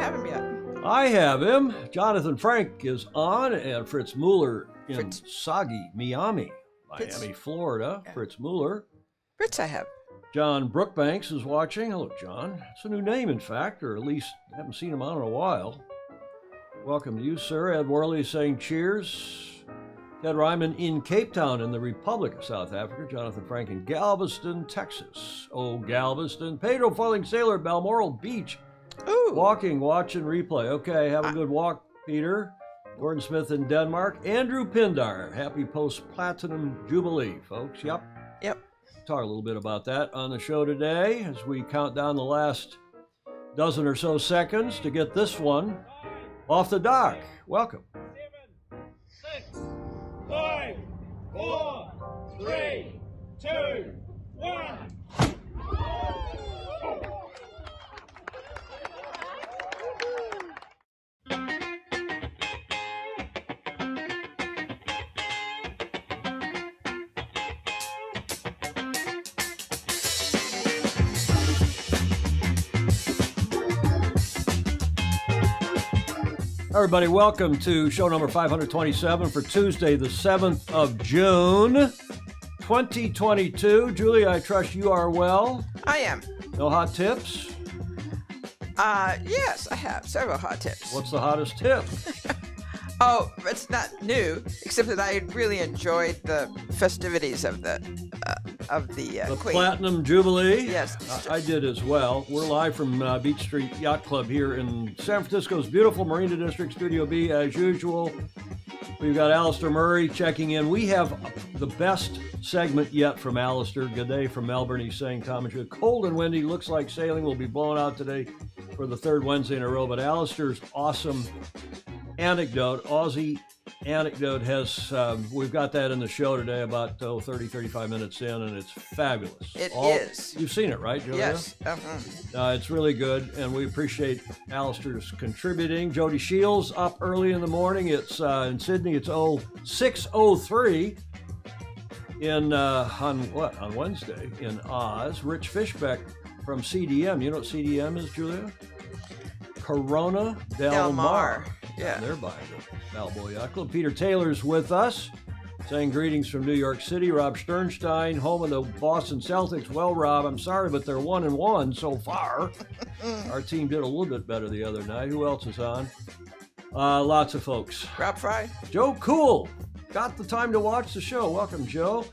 have him yet. I have him. Jonathan Frank is on, and Fritz Mueller in soggy Miami, Florida. Yeah. Fritz Mueller. Fritz, I have. John Brookbanks is watching. Hello, John. It's a new name, in fact, or at least I haven't seen him on in a while. Welcome to you, sir. Ed Worley is saying cheers. Ted Ryman in Cape Town in the Republic of South Africa. Jonathan Frank in Galveston, Texas. Oh, Galveston. Pedro Foiling Sailor, Balmoral Beach. Ooh. Walking, watch, and replay. Okay, have a good walk, Peter. Gordon Smith in Denmark. Andrew Pindar. Happy post-platinum jubilee, folks. Yep. Talk a little bit about that on the show today as we count down the last dozen or so seconds to get this one off the dock. Welcome. 7, 6, 5, 4, 3, 2, 1. Everybody, welcome to show number 527 for Tuesday, the 7th of June, 2022. Julie, I trust you are well. I am. No hot tips? Yes, I have several hot tips. What's the hottest tip? Oh, it's not new, except that I really enjoyed the festivities of the Queen. Platinum Jubilee. Yes. I did as well. We're live from Beach Street Yacht Club here in San Francisco's beautiful Marina District, Studio B, as usual. We've got Alistair Murray checking in. We have the best segment yet from Alistair. Good day from Melbourne. He's saying commentary. Cold and windy. Looks like sailing will be blown out today for the third Wednesday in a row. But Alistair's awesome anecdote, Aussie Anecdote, has, we've got that in the show today about 30, 35 minutes in, and it's fabulous. It is. You've seen it, right, Julia? Yes. It's really good, and we appreciate Alistair's contributing. Jody Shields up early in the morning. It's in Sydney. It's 6:03 on Wednesday in Oz. Rich Fishbeck from CDM. You know what CDM is, Julia? Corona Del Mar. Yeah. They're by the Balboa Yacht Club. Peter Taylor's with us, saying greetings from New York City. Rob Sternstein, home of the Boston Celtics. Well, Rob, I'm sorry, but they're 1-1 so far. Our team did a little bit better the other night. Who else is on? Lots of folks. Rob Fry. Joe Cool. Got the time to watch the show. Welcome, Joe.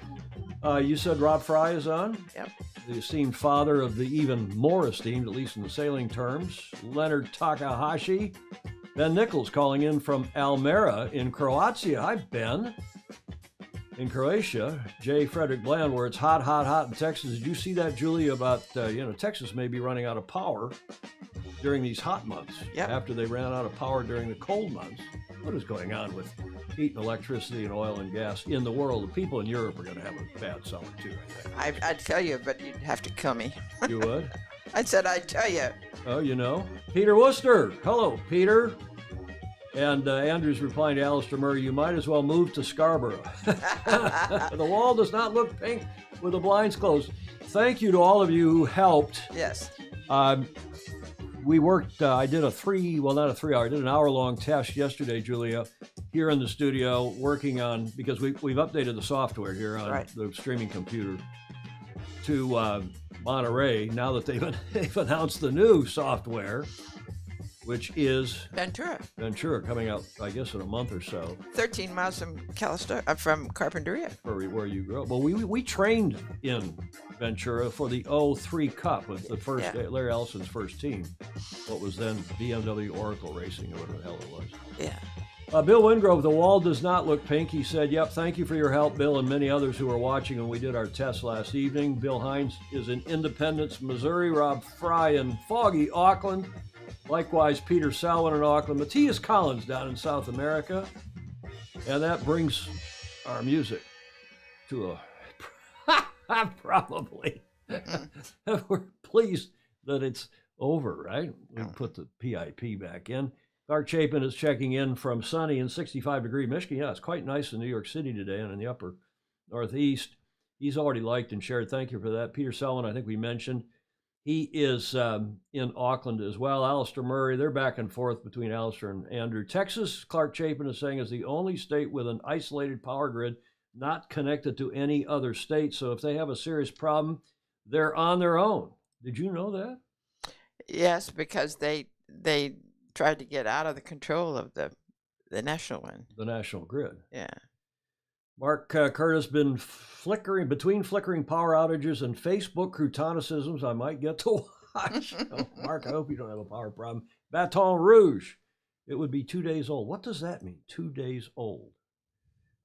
You said Rob Fry is on? Yep. The esteemed father of the even more esteemed, at least in the sailing terms, Leonard Takahashi. Ben Nichols calling in from Almera in Croatia. Hi, Ben. In Croatia, J. Frederick Bland, where it's hot, hot, hot in Texas. Did you see that, Julie, about, Texas may be running out of power during these hot months after they ran out of power during the cold months? What is going on with heat and electricity and oil and gas in the world? The people in Europe are going to have a bad summer, too, I think. I'd tell you, but you'd have to kill me. You would? I said I'd tell you. Oh, you know. Peter Worcester. Hello, Peter. And Andrew's replying to Alistair Murray, you might as well move to Scarborough. The wall does not look pink with the blinds closed. Thank you to all of you who helped. Yes. We worked, I did not a 3 hour, I did an hour-long test yesterday, Julia, here in the studio, working on, because we've updated the software here on the streaming computer to Monterey, now that they've announced the new software, which is Ventura, coming out, I guess, in a month or so. 13 miles from from Carpinteria. Where you grew up. Well, we trained in Ventura for the 03 Cup with the first Larry Ellison's first team. What was then BMW Oracle Racing, or whatever the hell it was. Yeah. Bill Wingrove, the wall does not look pink. He said, yep, thank you for your help, Bill, and many others who were watching when we did our test last evening. Bill Hines is in Independence, Missouri. Rob Fry in foggy Auckland. Likewise, Peter Salwin in Auckland. Matthias Collins down in South America. And that brings our music to a probably. We're pleased that it's over, right? We put the PIP back in. Clark Chapin is checking in from sunny and 65-degree Michigan. Yeah, it's quite nice in New York City today and in the upper northeast. He's already liked and shared. Thank you for that. Peter Selwyn, I think we mentioned. He is in Auckland as well. Alistair Murray, they're back and forth between Alistair and Andrew. Texas, Clark Chapin is saying, is the only state with an isolated power grid not connected to any other state. So if they have a serious problem, they're on their own. Did you know that? Yes, because they tried to get out of the control of the national one. The national grid. Yeah. Mark Curtis been flickering power outages and Facebook croutonicisms. I might get to watch. Oh, Mark, I hope you don't have a power problem. Baton Rouge. It would be 2 days old. What does that mean? 2 days old.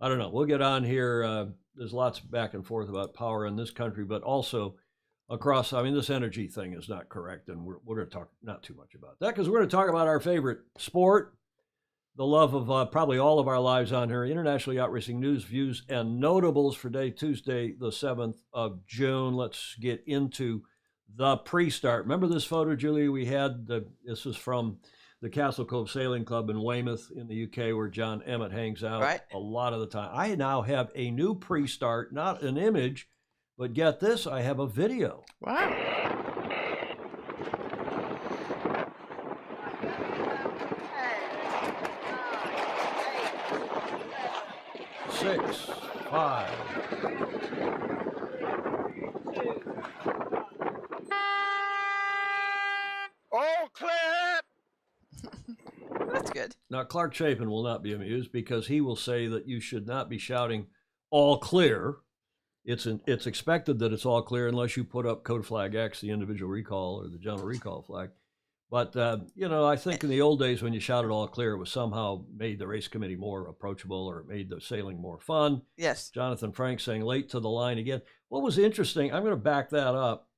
I don't know. We'll get on here. There's lots back and forth about power in this country, but also across. I mean, this energy thing is not correct, and we're going to talk not too much about that because we're going to talk about our favorite sport. The love of probably all of our lives on here, international yacht racing news, views, and notables for Tuesday, the 7th of June. Let's get into the pre-start. Remember this photo, Julie, we had? This is from the Castle Cove Sailing Club in Weymouth in the UK where John Emmett hangs out a lot of the time. I now have a new pre-start, not an image, but get this, I have a video. Wow. 6, 5. All clear. That's good. Now, Clark Chapin will not be amused because he will say that you should not be shouting all clear. It's expected that it's all clear unless you put up code flag X, the individual recall or the general recall flag. But, I think in the old days when you shouted all clear, it was somehow made the race committee more approachable or it made the sailing more fun. Yes. Jonathan Frank saying late to the line again. What was interesting, I'm going to back that up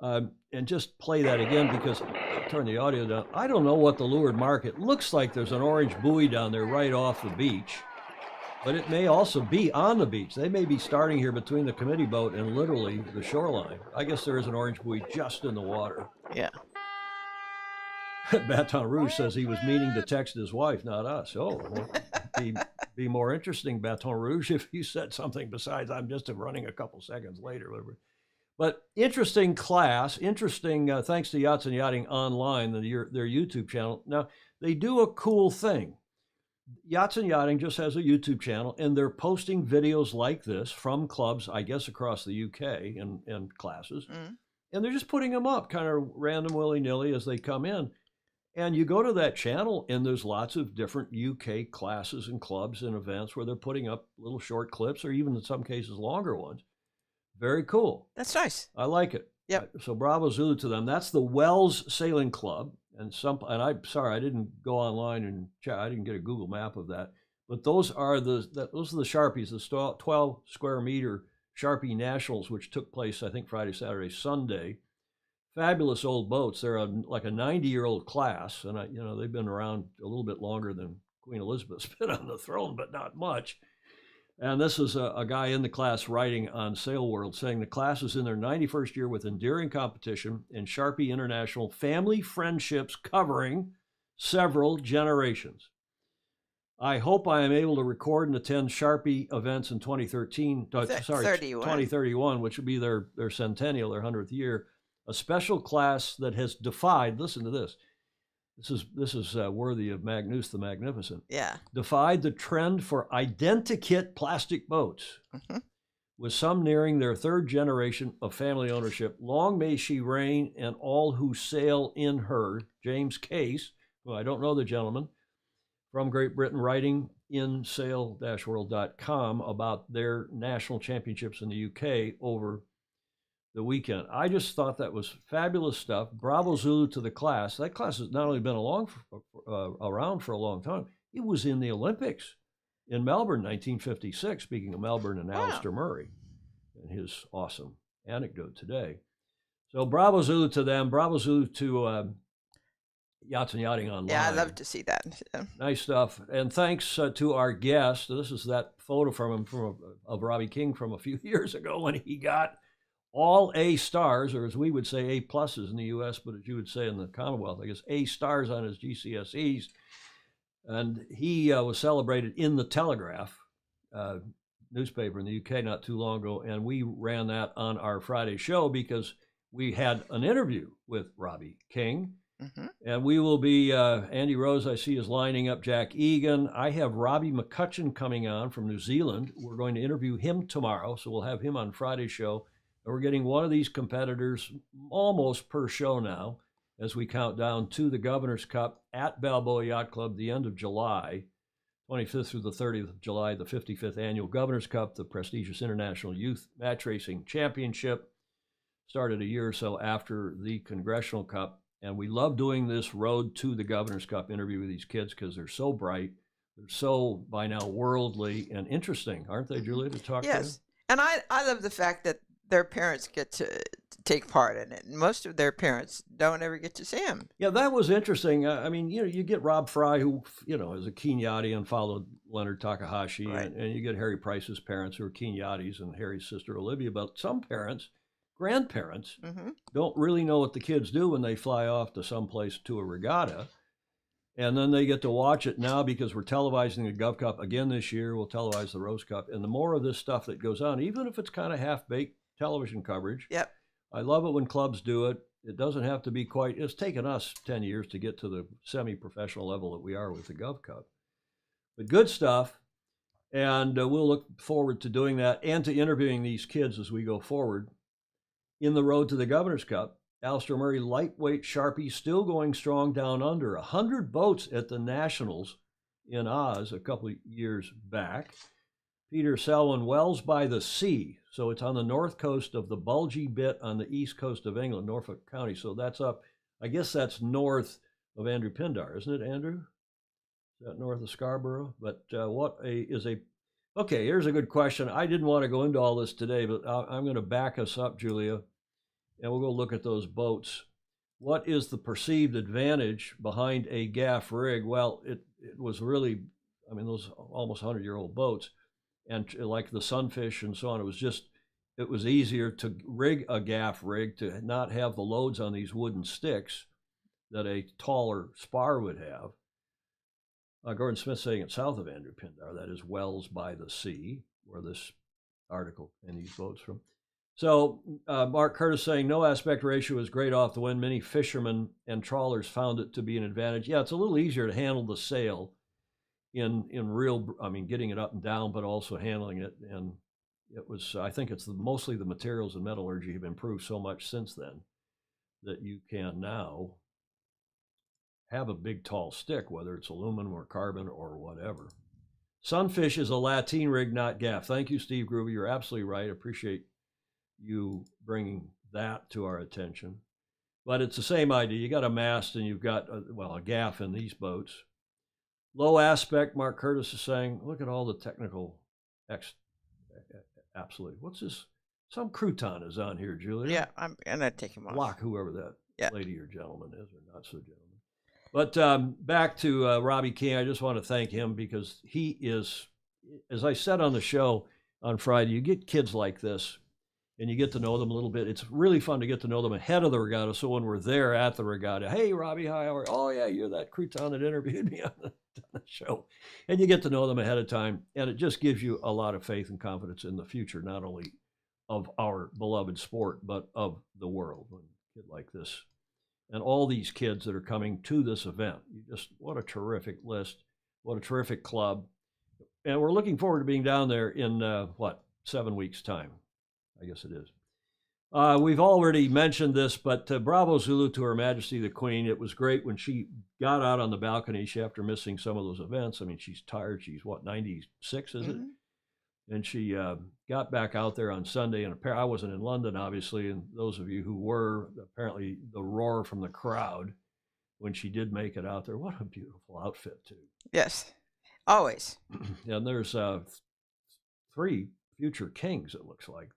and just play that again because turn the audio down. I don't know what the leeward market looks like. There's an orange buoy down there right off the beach, but it may also be on the beach. They may be starting here between the committee boat and literally the shoreline. I guess there is an orange buoy just in the water. Yeah. Baton Rouge says he was meaning to text his wife, not us. Oh, well, be more interesting, Baton Rouge, if you said something besides I'm just running a couple seconds later. Whatever. But interesting class, thanks to Yachts and Yachting Online, their YouTube channel. Now, they do a cool thing. Yachts and Yachting just has a YouTube channel, and they're posting videos like this from clubs, I guess, across the UK and classes. Mm. And they're just putting them up kind of random willy-nilly as they come in. And you go to that channel, and there's lots of different UK classes and clubs and events where they're putting up little short clips or even in some cases longer ones. Very cool. That's nice. I like it. Yep. So bravo Zulu to them. That's the Wells Sailing Club. And I'm sorry, I didn't go online and check. I didn't get a Google map of that. But those are the Sharpies, the 12 square meter Sharpie Nationals, which took place, I think, Friday, Saturday, Sunday. Fabulous old boats. They're like a 90-year-old class, and they've been around a little bit longer than Queen Elizabeth's been on the throne, but not much. And this is a guy in the class writing on Sail World saying the class is in their 91st year with enduring competition in Sharpie International family friendships covering several generations. I hope I am able to record and attend Sharpie events in 2031, which would be their centennial, their 100th year. A special class that has defied, listen to this. This is worthy of Magnus the Magnificent. Yeah. Defied the trend for identikit plastic boats, with some nearing their third generation of family ownership. Long may she reign, and all who sail in her. James Case, who I don't know the gentleman, from Great Britain, writing in sail-world.com about their national championships in the UK over the weekend. I just thought that was fabulous stuff. Bravo Zulu to the class. That class has not only been around for a long time, it was in the Olympics in Melbourne, 1956, speaking of Melbourne and Alistair Murray and his awesome anecdote today. So bravo Zulu to them. Bravo Zulu to Yachts and Yachting Online. Yeah, I'd love to see that. Nice stuff. And thanks to our guest. This is that photo from him of Robbie King from a few years ago when he got all A stars, or as we would say, A pluses in the U.S., but as you would say in the Commonwealth, I guess A stars on his GCSEs. And he was celebrated in the Telegraph newspaper in the UK not too long ago, and we ran that on our Friday show because we had an interview with Robbie King. Mm-hmm. And we will be, Andy Rose, I see, is lining up Jack Egan. I have Robbie McCutcheon coming on from New Zealand. We're going to interview him tomorrow, so we'll have him on Friday's show. And we're getting one of these competitors almost per show now as we count down to the Governor's Cup at Balboa Yacht Club the end of July, 25th through the 30th of July, the 55th Annual Governor's Cup, the prestigious International Youth Match Racing Championship. Started a year or so after the Congressional Cup. And we love doing this Road to the Governor's Cup interview with these kids because they're so bright. They're so, by now, worldly and interesting, aren't they, Julia, to talk to? Yes. And I love the fact that their parents get to take part in it. Most of their parents don't ever get to see them. Yeah, that was interesting. I mean, you get Rob Fry, who, is a keen yachty and followed Leonard Takahashi. Right. And you get Harry Price's parents, who are keen yachties, and Harry's sister, Olivia. But some parents, grandparents, don't really know what the kids do when they fly off to someplace to a regatta. And then they get to watch it now because we're televising the Gov Cup again this year. We'll televise the Rose Cup. And the more of this stuff that goes on, even if it's kind of half-baked television coverage, Yep. I love it when clubs do it. It doesn't have to be quite, it's taken us 10 years to get to the semi-professional level that we are with the Gov Cup. But good stuff. And we'll look forward to doing that and to interviewing these kids as we go forward. In the Road to the Governor's Cup, Alistair Murray, lightweight Sharpie, still going strong down under. 100 boats at the Nationals in Oz a couple of years back. Peter Selwyn, Wells by the Sea. So it's on the north coast of the Bulgy Bit on the east coast of England, Norfolk County. So that's up, I guess that's north of Andrew Pindar, isn't it, Andrew? Is that north of Scarborough? But okay, here's a good question. I didn't want to go into all this today, but I'm going to back us up, Julia, and we'll go look at those boats. What is the perceived advantage behind a gaff rig? Well, it was really, those almost 100-year-old boats, and like the Sunfish and so on, it was easier to rig a gaff rig to not have the loads on these wooden sticks that a taller spar would have. Gordon Smith saying it's south of Andrew Pindar, that is Wells by the Sea, where this article and these boats from. So Mark Curtis saying no aspect ratio is great off the wind. Many fishermen and trawlers found it to be an advantage. Yeah, it's a little easier to handle the sail in real, getting it up and down, but also handling it. And it was, I think it's mostly the materials and metallurgy have improved so much since then that you can now have a big tall stick, whether it's aluminum or carbon or whatever. Sunfish is a lateen rig, not gaff. Thank you, Steve Groovy. You're absolutely right. Appreciate you bringing that to our attention. But it's the same idea. You got a mast and you've got, a gaff in these boats. Low aspect, Mark Curtis is saying, look at all the technical, absolutely. What's this? Some crouton is on here, Julia. Yeah, I'm going to take him off. Block whoever that Yeah. lady or gentleman is, or not so gentleman. But back to Robbie King, I just want to thank him because he is, as I said on the show on Friday, you get kids like this and you get to know them a little bit. It's really fun to get to know them ahead of the regatta. So when we're there at the regatta, hey, Robbie, hi, how are you? Oh, yeah, you're that crouton that interviewed me on the show. And you get to know them ahead of time. And it just gives you a lot of faith and confidence in the future, not only of our beloved sport, but of the world. When a kid like this and all these kids that are coming to this event, what a terrific list. What a terrific club. And we're looking forward to being down there in, 7 weeks' time. I guess it is. We've already mentioned this, but Bravo Zulu to Her Majesty the Queen. It was great when she got out on the balcony after missing some of those events. She's tired. She's 96, is it? And she got back out there on Sunday. And I wasn't in London, obviously. And those of you who were, apparently the roar from the crowd when she did make it out there. What a beautiful outfit, too. Yes, always. And there's 3 future kings, it looks like,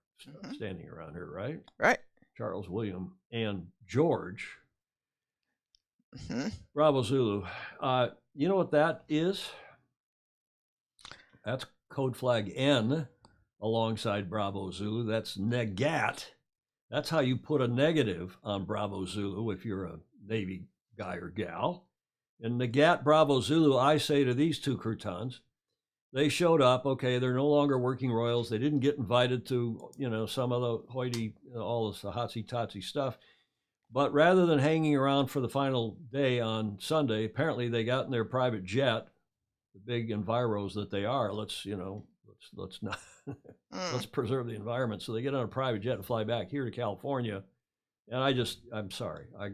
standing around here, right? Right. Charles, William, and George. Bravo Zulu. You know what that is? That's code flag N alongside Bravo Zulu. That's negat. That's how you put a negative on Bravo Zulu if you're a Navy guy or gal. And negat Bravo Zulu, I say to these 2 croutons, They showed up. Okay, they're no longer working royals. They didn't get invited to, some of the hoity, all this hotsy-totsy stuff. But rather than hanging around for the final day on Sunday, apparently they got in their private jet, the big enviros that they are. Let's not let's preserve the environment. So they get on a private jet and fly back here to California. And I'm sorry. I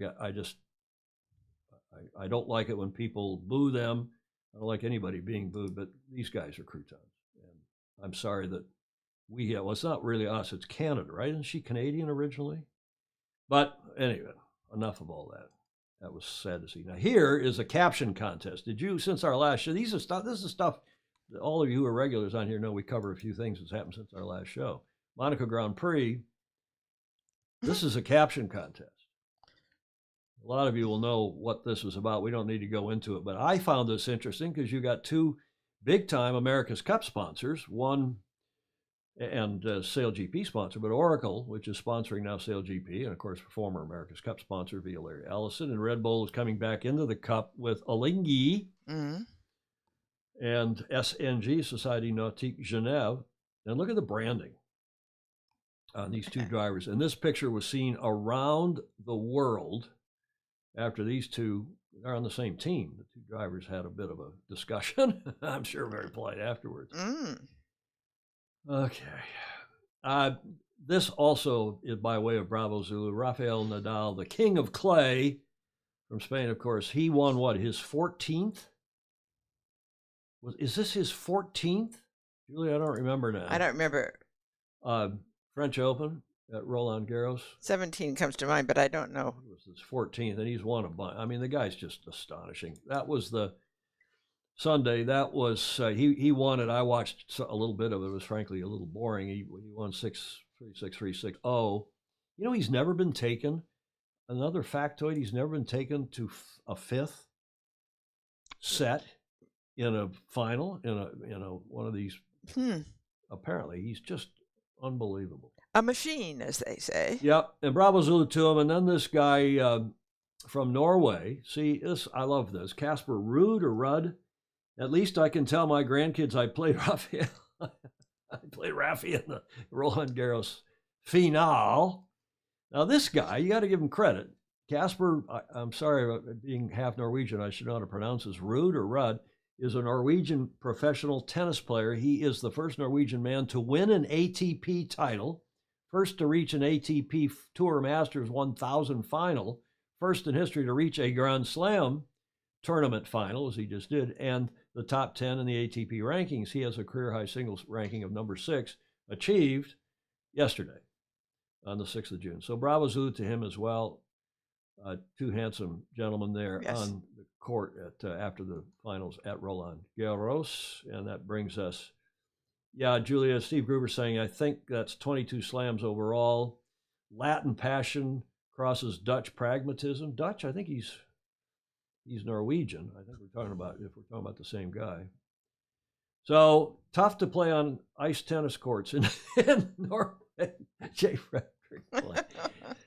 don't like it when people boo them. I don't like anybody being booed, but these guys are croutons. And I'm sorry that well, it's not really us, it's Canada, right? Isn't she Canadian originally? But anyway, enough of all that. That was sad to see. Now here is a caption contest. Since our last show, this is stuff that all of you who are regulars on here know we cover a few things that's happened since our last show. Monaco Grand Prix, this is a caption contest. A lot of you will know what this was about. We don't need to go into it, but I found this interesting because you got two big-time America's Cup sponsors, one and Sail GP sponsor, but Oracle, which is sponsoring now Sail GP, and of course, former America's Cup sponsor via Larry Ellison, and Red Bull is coming back into the Cup with Alinghi and SNG, Société Nautique Genève. And look at the branding on these two drivers. And this picture was seen around the world after these two are on the same team. The two drivers had a bit of a discussion. I'm sure very polite afterwards. Okay. This also is by way of Bravo Zulu. Rafael Nadal, the king of clay from Spain, of course. He won what, his 14th? Is this his 14th? Julie, I don't remember now. I don't remember. French Open at Roland Garros. 17 comes to mind, but I don't know. It was his 14th, and he's won a bunch. I mean, the guy's just astonishing. That was the Sunday. That was he won it. I watched a little bit of it. It was frankly a little boring. He won 6-3, 6-3, 6-0. He's never been taken. Another factoid: he's never been taken to a fifth set in a final in a one of these. Apparently, he's just unbelievable. A machine, as they say. Yep, and Bravo Zulu to him. And then this guy from Norway. See, I love this. Casper Ruud or Rudd. At least I can tell my grandkids I played Rafael. I played Rafi in the Roland Garros finale. Now this guy, you got to give him credit. Casper, I'm sorry, being half Norwegian, I should know how to pronounce this. Ruud or Rudd is a Norwegian professional tennis player. He is the first Norwegian man to win an ATP title, first to reach an ATP Tour Masters 1000 final, first in history to reach a Grand Slam tournament final, as he just did, and the top 10 in the ATP rankings. He has a career-high singles ranking of number 6, achieved yesterday on the 6th of June. So bravo Zulu to him as well. Two handsome gentlemen there on the court after the finals at Roland Garros. And that brings us, Julia, Steve Gruber saying, I think that's 22 slams overall. Latin passion crosses Dutch pragmatism. Dutch, I think he's Norwegian. I think if we're talking about the same guy. So tough to play on ice tennis courts in Norway. Jay Frederick.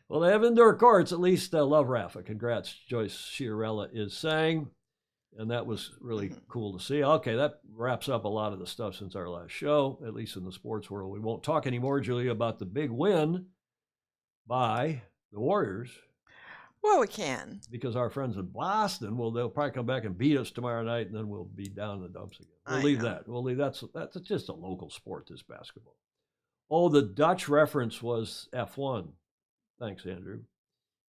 Well, they have indoor courts. At least love Rafa. Congrats, Joyce Chiarella is saying. And that was really cool to see. Okay, that wraps up a lot of the stuff since our last show, at least in the sports world. We won't talk anymore, Julia, about the big win by the Warriors. Well, we can. Because our friends in Boston, they'll probably come back and beat us tomorrow night, and then we'll be down in the dumps again. We'll leave that. That's just a local sport, this basketball. Oh, the Dutch reference was F1. Thanks, Andrew.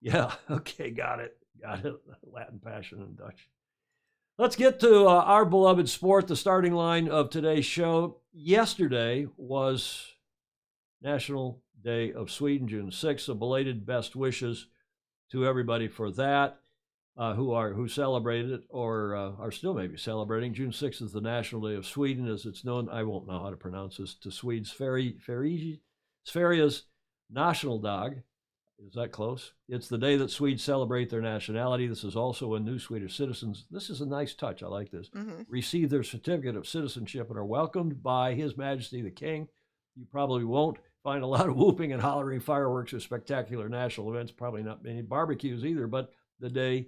Yeah, okay, got it. Latin passion and Dutch. Let's get to our beloved sport, the starting line of today's show. Yesterday was National Day of Sweden, June 6th. So belated best wishes to everybody for that, who celebrated it or are still maybe celebrating. June 6th is the National Day of Sweden, as it's known. I won't know how to pronounce this. To Swedes, Sveriges Nationaldag. Is that close? It's the day that Swedes celebrate their nationality. This is also when new Swedish citizens, this is a nice touch, I like this, receive their certificate of citizenship and are welcomed by His Majesty the King. You probably won't find a lot of whooping and hollering, fireworks, or spectacular national events, probably not many barbecues either, but the day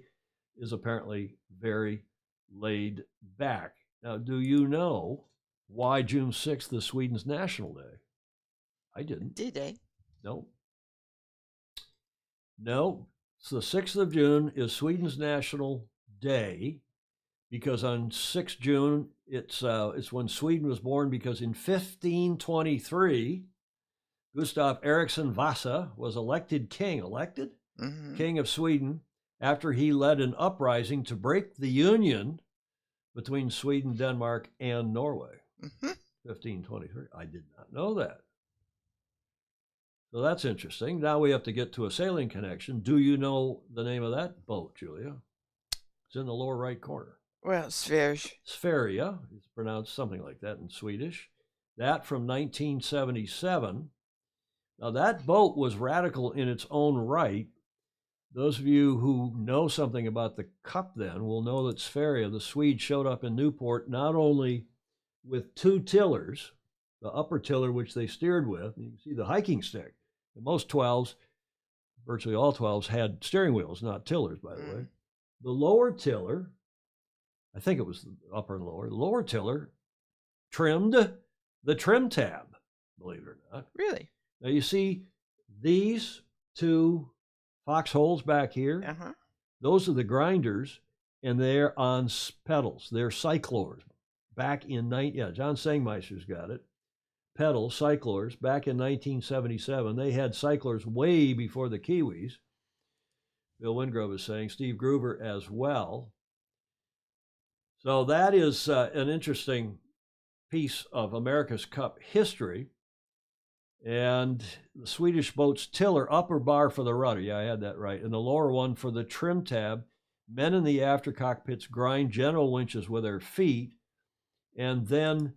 is apparently very laid back. Now, do you know why June 6th is Sweden's National Day. I didn't. Did they? No. No. So the 6th of June is Sweden's National Day because on 6th June, it's when Sweden was born, because in 1523, Gustav Eriksson Vasa was elected king of Sweden after he led an uprising to break the union between Sweden, Denmark, and Norway. 1523. I did not know that. So that's interesting. Now we have to get to a sailing connection. Do you know the name of that boat, Julia? It's in the lower right corner. Well, Sverige. It's pronounced something like that in Swedish. That from 1977. Now that boat was radical in its own right. Those of you who know something about the Cup then will know that Sverige, the Swedes, showed up in Newport not only with 2 tillers, the upper tiller which they steered with, and you can see the hiking stick. And most 12s, virtually all 12s, had steering wheels, not tillers, by the way. The lower tiller, I think it was the upper and lower, the lower tiller trimmed the trim tab, believe it or not. Really? Now you see these 2 foxholes back here. Those are the grinders, and they're on pedals. They're cyclors. Back in John Sengmeister's got it. Pedals, cyclors, back in 1977. They had cyclors way before the Kiwis. Bill Wingrove is saying, Steve Groover as well. So that is an interesting piece of America's Cup history. And the Swedish boat's tiller, upper bar for the rudder. Yeah, I had that right. And the lower one for the trim tab. Men in the after cockpits grind general winches with their feet. And then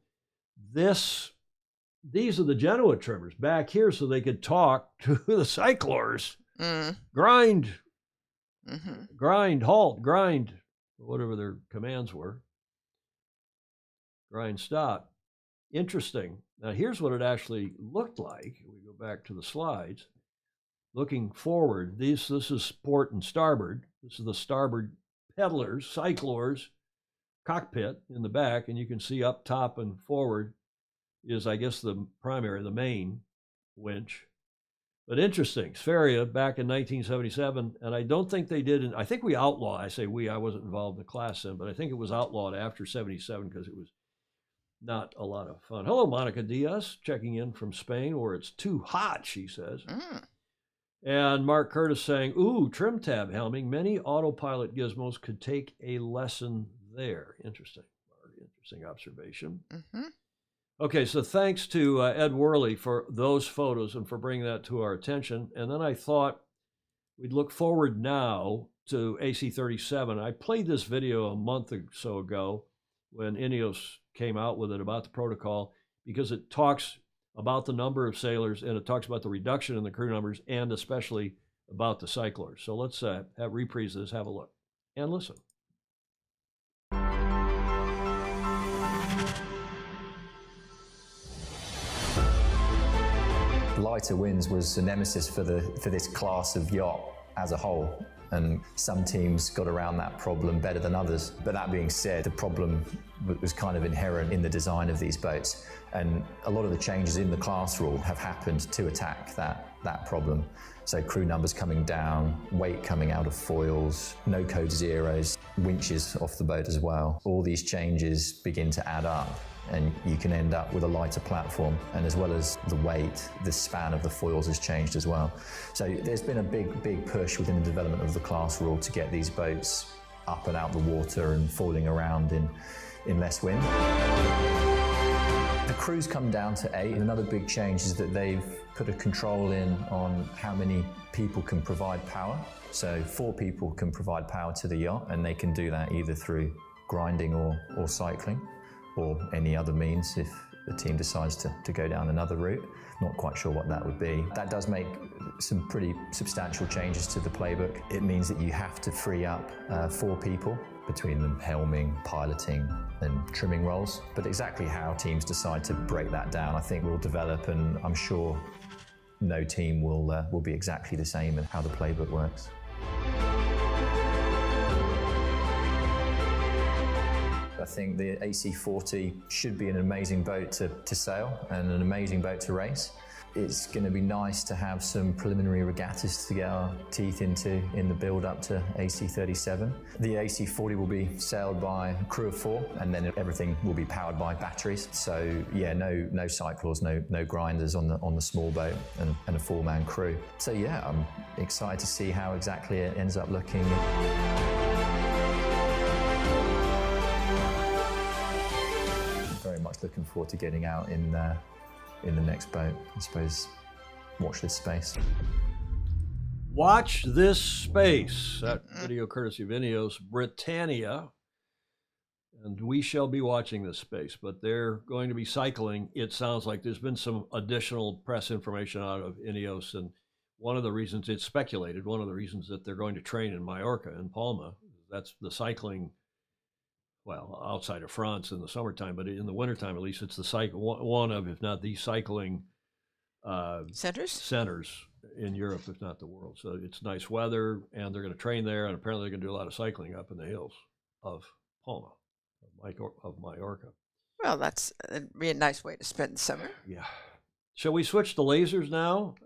these are the Genoa trimmers back here so they could talk to the cyclors. Grind, grind, halt, grind, whatever their commands were. Grind, stop. Interesting. Now, here's what it actually looked like. We go back to the slides. Looking forward, this is port and starboard. This is the starboard peddlers, cyclors, cockpit in the back, and you can see up top and forward is, I guess, the main winch. But interesting, Sverige back in 1977, and I don't think they did, I think we outlawed, I say we, I wasn't involved in the class then, but I think it was outlawed after 77 because it was not a lot of fun. Hello, Monica Diaz, checking in from Spain, where it's too hot, she says. And Mark Curtis saying, ooh, trim tab helming. Many autopilot gizmos could take a lesson there. Interesting. Interesting observation. Okay, so thanks to Ed Worley for those photos and for bringing that to our attention. And then I thought we'd look forward now to AC-37. I played this video a month or so ago when Ineos came out with it about the protocol, because it talks about the number of sailors and it talks about the reduction in the crew numbers and especially about the cyclors. So let's reprise this, have a look, and listen. Lighter winds was a nemesis for this class of yacht as a whole, and some teams got around that problem better than others. But that being said, the problem was kind of inherent in the design of these boats, and a lot of the changes in the class rule have happened to attack that problem. So crew numbers coming down, weight coming out of foils, no code zeros, winches off the boat as well. All these changes begin to add up, and you can end up with a lighter platform, and as well as the weight, the span of the foils has changed as well. So there's been a big push within the development of the class rule to get these boats up and out the water and foiling around in less wind. The crews come down to 8, and another big change is that they've put a control in on how many people can provide power. So 4 people can provide power to the yacht, and they can do that either through grinding or cycling, or any other means if the team decides to go down another route. Not quite sure what that would be. That does make some pretty substantial changes to the playbook. It means that you have to free up 4 people between them helming, piloting and trimming roles. But exactly how teams decide to break that down, I think will develop, and I'm sure no team will be exactly the same in how the playbook works. I think the AC40 should be an amazing boat to sail and an amazing boat to race. It's going to be nice to have some preliminary regattas to get our teeth into in the build up to AC37. The AC40 will be sailed by a crew of 4, and then everything will be powered by batteries. So yeah, no cycles, no grinders on the small boat, and a 4-man crew. So yeah, I'm excited to see how exactly it ends up looking. Very much looking forward to getting out in the next boat. I suppose watch this space. Watch this space. That video courtesy of Ineos Britannia. And we shall be watching this space, but they're going to be cycling. It sounds like there's been some additional press information out of Ineos, and one of the reasons it's speculated, one of the reasons that they're going to train in Mallorca and Palma, that's the cycling, well, outside of France in the summertime, but in the wintertime, at least, it's the cycle, one of, if not the cycling centers in Europe, if not the world. So it's nice weather, and they're going to train there, and apparently they're going to do a lot of cycling up in the hills of Palma, of Mallorca. Well, that's be a nice way to spend the summer. Yeah. Shall we switch to lasers now?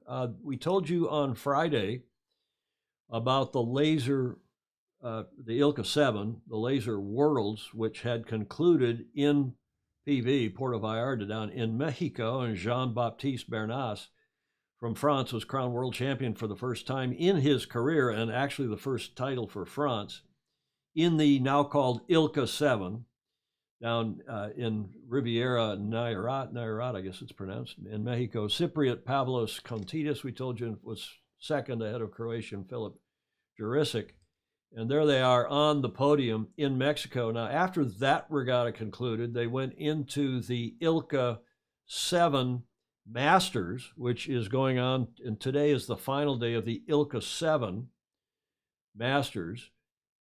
We told you on Friday about the laser, the ILCA 7, the Laser Worlds, which had concluded in PV, Puerto Vallarta, down in Mexico, and Jean-Baptiste Bernas from France was crowned world champion for the first time in his career, and actually the first title for France in the now called ILCA 7 down in Riviera Nayarit, I guess it's pronounced, in Mexico. Cypriot Pavlos Contidas, we told you, was second ahead of Croatian Filip Jurisic. And there they are on the podium in Mexico. Now, after that regatta concluded, they went into the ILCA 7 Masters, which is going on, and today is the final day of the ILCA 7 Masters.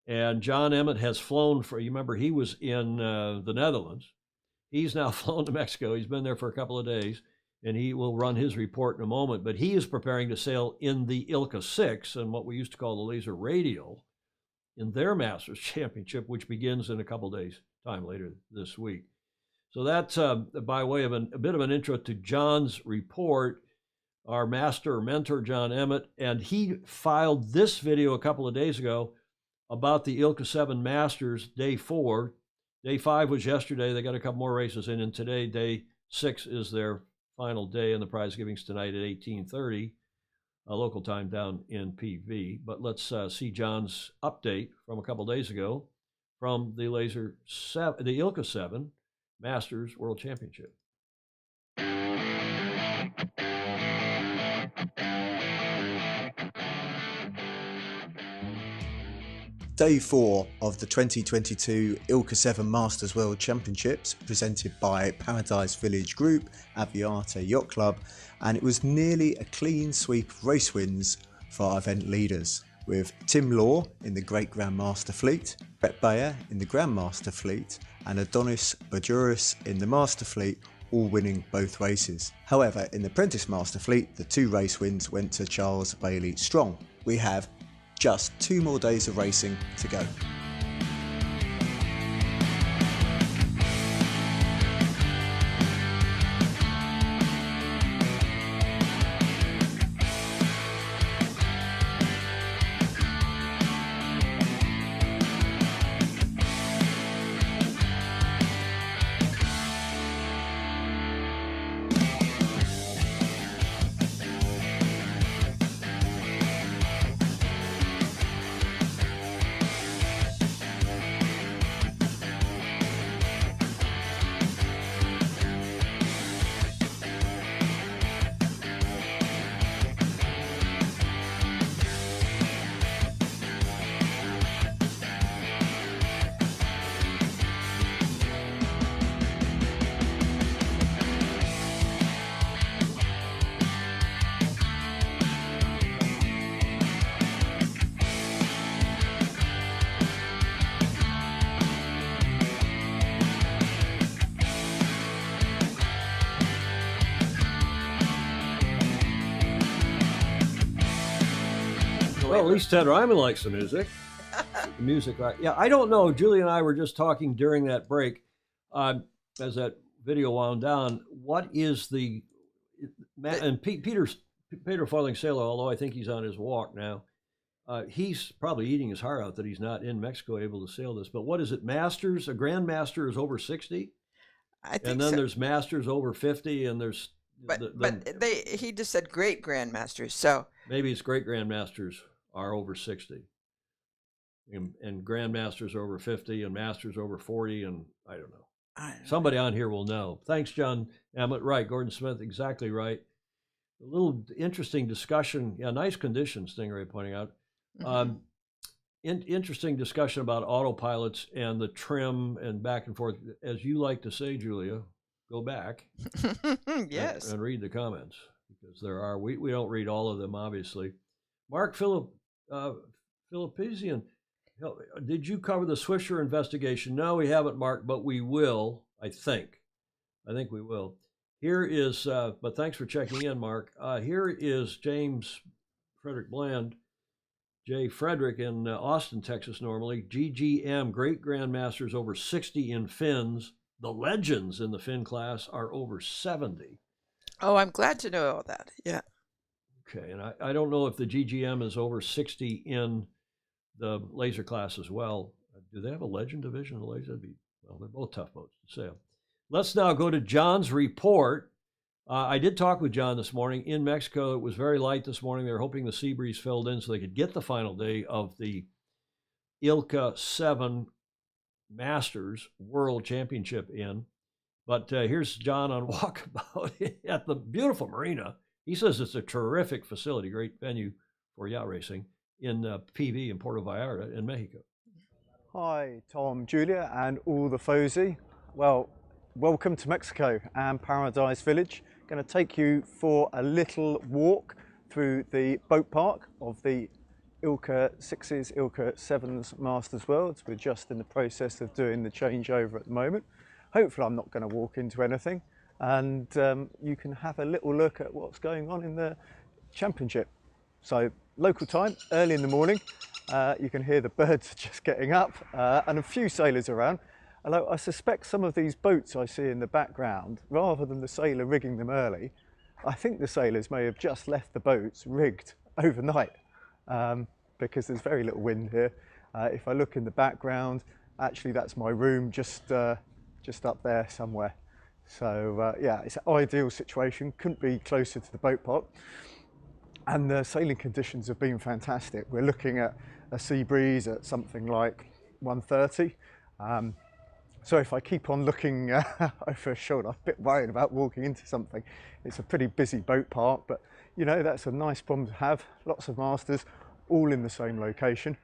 And John Emmett has flown for, you remember, he was in the Netherlands. He's now flown to Mexico. He's been there for a couple of days, and he will run his report in a moment. But he is preparing to sail in the ILCA 6, and what we used to call the Laser Radial, in their Masters Championship, which begins in a couple of days' time later this week. So that's by way of a bit of an intro to John's report, our master or mentor, John Emmett, and he filed this video a couple of days ago about the ILCA 7 Masters, day 4. Day 5 was yesterday. They got a couple more races in, and today, day 6, is their final day, and the prize giving's tonight at 18:30, local time down in PV. But let's see John's update from a couple days ago from the the ILCA 7 Masters World Championship. Day 4 of the 2022 ILCA 7 Masters World Championships, presented by Paradise Village Group, Aviata Yacht Club, and it was nearly a clean sweep of race wins for our event leaders, with Tim Law in the Great Grandmaster Fleet, Brett Bayer in the Grandmaster Fleet, and Adonis Bajuris in the Master Fleet, all winning both races. However, in the Apprentice Master Fleet, the 2 race wins went to Charles Bailey Strong. We have just 2 more days of racing to go. Well, at least Ted Ryman likes the music. the music. Yeah, I don't know. Julie and I were just talking during that break, as that video wound down. What is the and Peter Farthing Sailor, although I think he's on his walk now, he's probably eating his heart out that he's not in Mexico able to sail this. But what is it? Masters? A Grandmaster is over 60? I think And then so. there's Masters over 50, and there's... He just said great grandmasters, so... Maybe it's great grandmasters are over 60. And grandmasters are over 50, and masters over 40, and I don't know. Somebody on here will know. Thanks, John Emmett. Right, Gordon Smith, exactly right. A little interesting discussion. Yeah, nice conditions, Stingray pointing out. Interesting discussion about autopilots and the trim and back and forth. As you like to say, Julia, go back yes, and read the comments, because there are, we don't read all of them, obviously. Mark Philippizian, did you cover the Swisher investigation? No, we haven't, Mark, but we will, I think. I think we will. Here is, but thanks for checking in, Mark. Here is James Frederick Bland, J. Frederick in Austin, Texas, normally. GGM, great grandmasters over 60 in fins. The legends in the fin class are over 70. Oh, I'm glad to know all that. Yeah. Okay, and I don't know if the GGM is over 60 in the laser class as well. Do they have a legend division of the laser? Well, they're both tough boats to sail. Let's now go to John's report. I did talk with John this morning in Mexico. It was very light this morning. They were hoping the sea breeze filled in so they could get the final day of the ILCA 7 Masters World Championship in. But here's John on walkabout at the beautiful marina. He says it's a terrific facility, great venue for yacht racing in PV in Puerto Vallarta in Mexico. Hi, Tom, Julia, and all the FOSI. Well, welcome to Mexico and Paradise Village. Going to take you for a little walk through the boat park of the ILCA 6s, ILCA 7s Masters Worlds. We're just in the process of doing the changeover at the moment. Hopefully I'm not going to walk into anything, and you can have a little look at what's going on in the championship. So local time, early in the morning, you can hear the birds just getting up and a few sailors around. Although I suspect some of these boats I see in the background, rather than the sailor rigging them early, I think the sailors may have just left the boats rigged overnight, because there's very little wind here. If I look in the background, actually that's my room just up there somewhere. So yeah, it's an ideal situation, couldn't be closer to the boat park. And the sailing conditions have been fantastic. We're looking at a sea breeze at something like 130. So if I keep on looking over a shoulder, I'm a bit worried about walking into something. It's a pretty busy boat park, but you know, that's a nice problem to have. Lots of masters, all in the same location,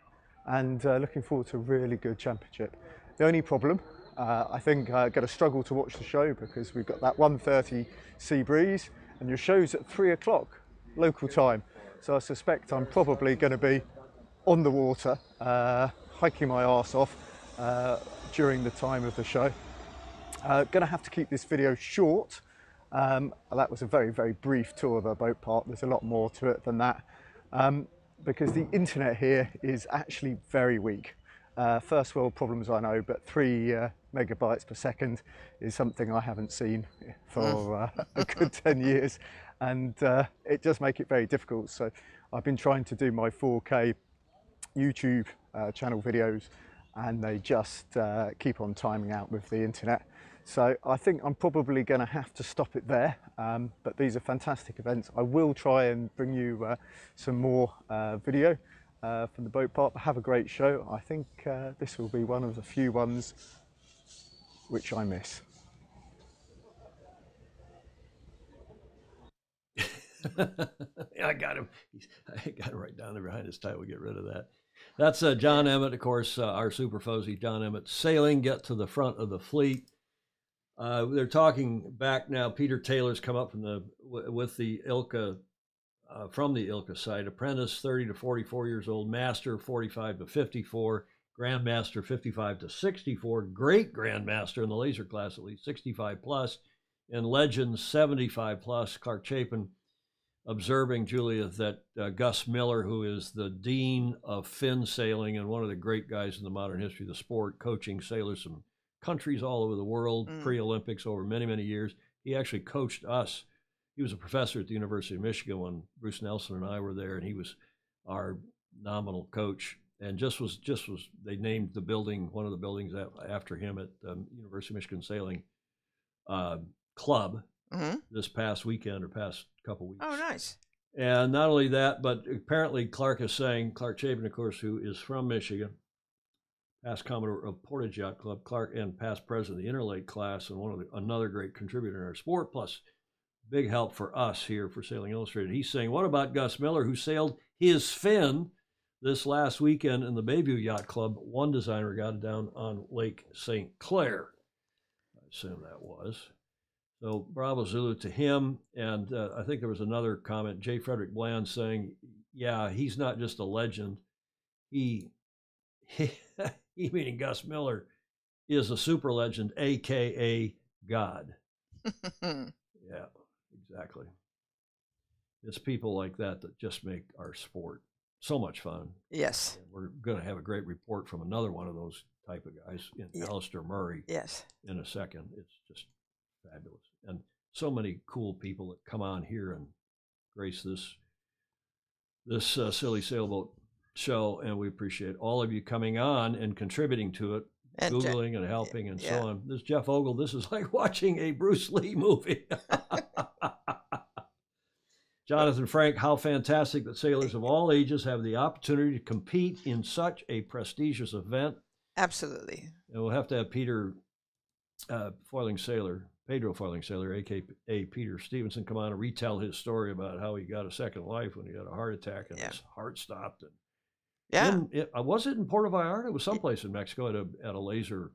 and looking forward to a really good championship. The only problem, I think I'm going to struggle to watch the show because we've got that 1:30 sea breeze and your show's at 3 o'clock local time. So I suspect I'm probably going to be on the water, hiking my arse off during the time of the show. Going to have to keep this video short. That was a very, very brief tour of the boat park. There's a lot more to it than that, because the internet here is actually very weak. First world problems, I know, but 3 megabytes per second is something I haven't seen for a good 10 years, and it does make it very difficult. So I've been trying to do my 4K YouTube channel videos, and they just keep on timing out with the internet. So I think I'm probably going to have to stop it there, but these are fantastic events. I will try and bring you some more video from the boat park. Have a great show. I think this will be one of the few ones which I miss. I got him. I got him right down there behind his tie. We'll get rid of that. That's John Emmett, of course, our super Fozy, John Emmett, sailing, get to the front of the fleet. They're talking back now. Peter Taylor's come up from with the ILCA, from the ILCA side. Apprentice, 30 to 44 years old. Master, 45 to 54. Grandmaster, 55 to 64. Great Grandmaster in the laser class, at least 65 plus. And Legends, 75 plus. Clark Chapin, observing, Julia, that Gus Miller, who is the dean of fin sailing and one of the great guys in the modern history of the sport, coaching sailors from countries all over the world, pre-Olympics over many, many years. He actually coached us. He was a professor at the University of Michigan when Bruce Nelson and I were there, and he was our nominal coach. And they named the building, one of the buildings after him at University of Michigan Sailing Club this past weekend or past couple weeks. Oh, nice. And not only that, but apparently Clark Chapin, of course, who is from Michigan, past Commodore of Portage Yacht Club, Clark, and past president of the Interlake class, and another great contributor in our sport, plus big help for us here for Sailing Illustrated. He's saying, what about Gus Miller, who sailed his fin this last weekend in the Bayview Yacht Club One Design Regatta down on Lake St. Clair? I assume that was. So bravo Zulu to him. And I think there was another comment, J. Frederick Bland, saying, yeah, he's not just a legend. He meaning Gus Miller, is a super legend, a.k.a. God. Yeah, exactly. It's people like that just make our sport so much fun. Yes. And we're going to have a great report from another one of those type of guys, Alistair Murray, yes, in a second. It's just fabulous. And so many cool people that come on here and grace this silly sailboat show, and we appreciate all of you coming on and contributing to it, and Googling and helping and so on. This Jeff Ogle, this is like watching a Bruce Lee movie. Jonathan Frank, how fantastic that sailors of all ages have the opportunity to compete in such a prestigious event. Absolutely. And we'll have to have Pedro Foiling Sailor, a.k.a. Peter Stevenson, come on and retell his story about how he got a second life when he had a heart attack and his heart stopped. And was it in Puerto Vallarta? It was someplace in Mexico at a laser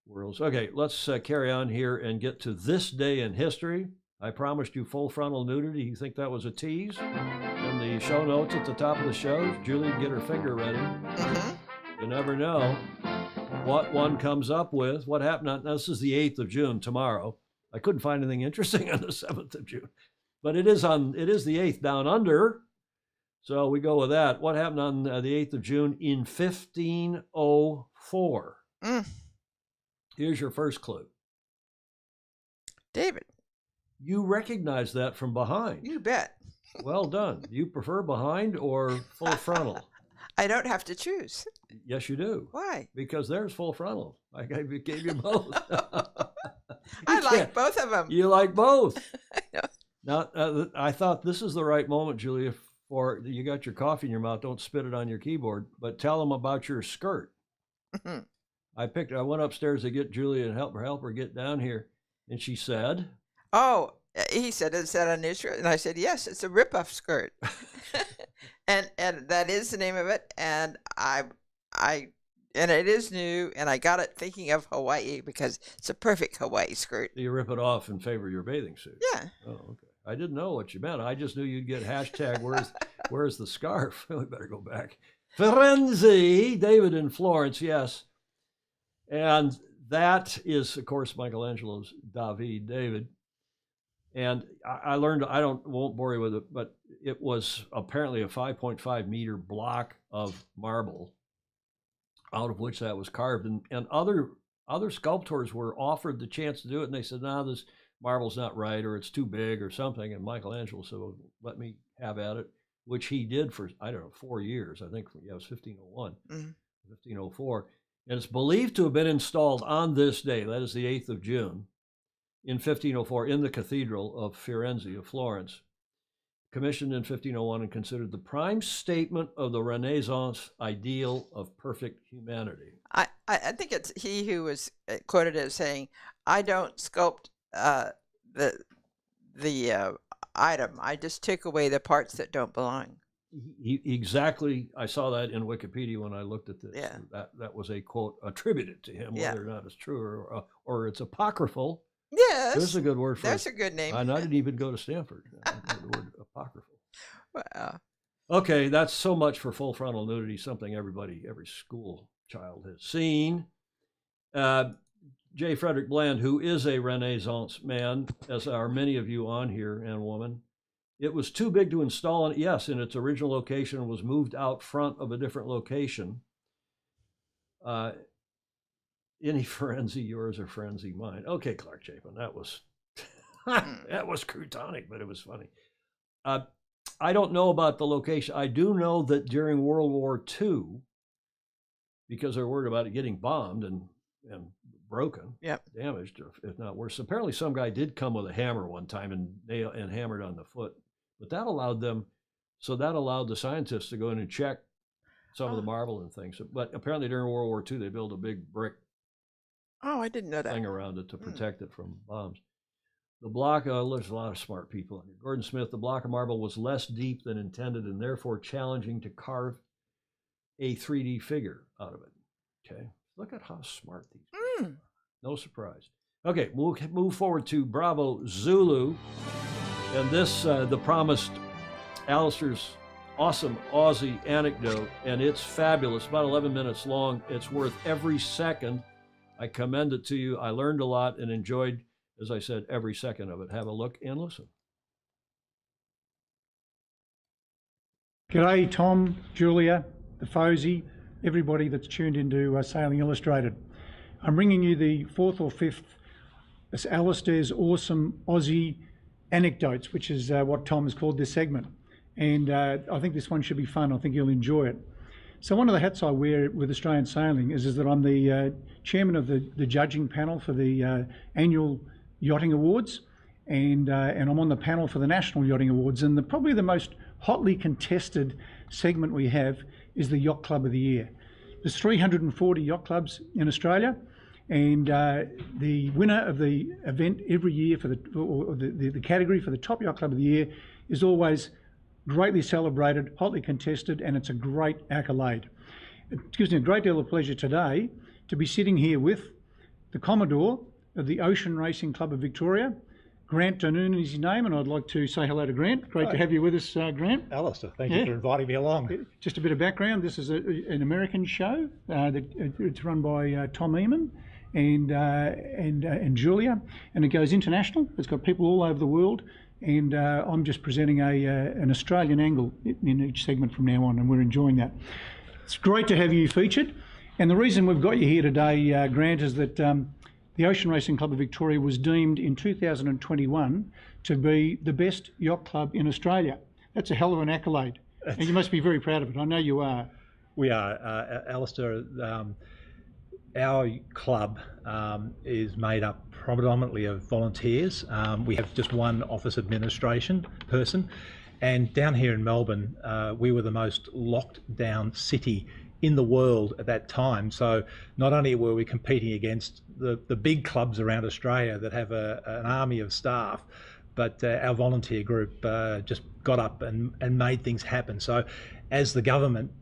worlds. Okay, let's carry on here and get to this day in history. I promised you full frontal nudity. You think that was a tease? In the show notes at the top of the show, Julie get her finger ready. You never know what one comes up with. What happened on, this is the 8th of June, tomorrow. I couldn't find anything interesting on the 7th of June. But it is the 8th down under. So we go with that. What happened on the 8th of June in 1504? Here's your first clue. David. You recognize that from behind. You bet. Well done. Do you prefer behind or full frontal? I don't have to choose. Yes, you do. Why? Because there's full frontal. I gave you both. I like both of them. You like both. Now, I thought this is the right moment, Julia, for you got your coffee in your mouth. Don't spit it on your keyboard, but tell them about your skirt. I went upstairs to get Julia and help her get down here. And she said, oh, he said, is that a new shirt? And I said, yes, it's a rip-off skirt. and that is the name of it. And and it is new, and I got it thinking of Hawaii because it's a perfect Hawaii skirt. You rip it off in favor of your bathing suit. Yeah. Oh, okay. I didn't know what you meant. I just knew you'd get hashtag where's the scarf? We better go back. Firenze, David in Florence, yes. And that is, of course, Michelangelo's David. And I learned, won't bore you with it, but it was apparently a 5.5 meter block of marble out of which that was carved. And other sculptors were offered the chance to do it, and they said, no, this marble's not right, or it's too big or something. And Michelangelo said, well, let me have at it, which he did for, 4 years. I think, it was 1501, 1504. And it's believed to have been installed on this day, that is the 8th of June, in 1504, in the Cathedral of Firenze, of Florence, commissioned in 1501 and considered the prime statement of the Renaissance ideal of perfect humanity. I think it's he who was quoted as saying, I don't sculpt the item, I just take away the parts that don't belong. Exactly. I saw that in Wikipedia when I looked at this. Yeah. That was a quote attributed to him, whether or not it's true or it's apocryphal. Yes. There's a good word for it. That's a good name. And I didn't even go to Stanford. The word apocryphal. Wow. Okay, that's so much for full frontal nudity, something every school child has seen. J. Frederick Bland, who is a Renaissance man, as are many of you on here and woman, It was too big to install, and yes, in its original location, was moved out front of a different location. Any frenzy yours or frenzy mine? Okay, Clark Chapin, that was that was croutonic, but it was funny. I don't know about the location. I do know that during World War II, because they're worried about it getting bombed and broken, damaged, or if not worse. Apparently, some guy did come with a hammer one time and hammered on the foot, but that allowed them. So that allowed the scientists to go in and check some of the marble and things. But apparently, during World War II, they built a big brick. Oh, I didn't know that. Thing around it to protect it from bombs. The block, there's a lot of smart people here. Gordon Smith, the block of marble was less deep than intended and therefore challenging to carve a 3D figure out of it. Okay, look at how smart these people are. No surprise. Okay, we'll move forward to Bravo Zulu. And this, the promised Alistair's Awesome Aussie Anecdote, and it's fabulous, about 11 minutes long. It's worth every second. I commend it to you. I learned a lot and enjoyed, as I said, every second of it. Have a look and listen. G'day, Tom, Julia, the Fosey, everybody that's tuned into Sailing Illustrated. I'm bringing you the fourth or fifth Alistair's Awesome Aussie Anecdotes, which is what Tom has called this segment. And I think this one should be fun. I think you'll enjoy it. So one of the hats I wear with Australian Sailing is that I'm the chairman of the judging panel for the annual Yachting Awards, and I'm on the panel for the National Yachting Awards. And probably the most hotly contested segment we have is the Yacht Club of the Year. There's 340 yacht clubs in Australia, and the winner of the event every year for the category for the top Yacht Club of the Year is always greatly celebrated, hotly contested, and it's a great accolade. It gives me a great deal of pleasure today to be sitting here with the Commodore of the Ocean Racing Club of Victoria. Grant Danoon is his name, and I'd like to say hello to Grant. Great to have you with us, Grant. Alistair, thank you for inviting me along. Just a bit of background. This is an American show. It's run by Tom EHMAN and Julia, and it goes international. It's got people all over the world, and I'm just presenting an Australian angle in each segment from now on, and we're enjoying that. It's great to have you featured, and the reason we've got you here today, Grant, is that the Ocean Racing Club of Victoria was deemed in 2021 to be the best yacht club in Australia. That's a hell of an accolade, and you must be very proud of it. I know you are. We are, Alistair. Our club is made up predominantly of volunteers. We have just one office administration person, and down here in Melbourne, we were the most locked down city in the world at that time. So not only were we competing against the big clubs around Australia that have an army of staff, but our volunteer group just got up and made things happen. So as the government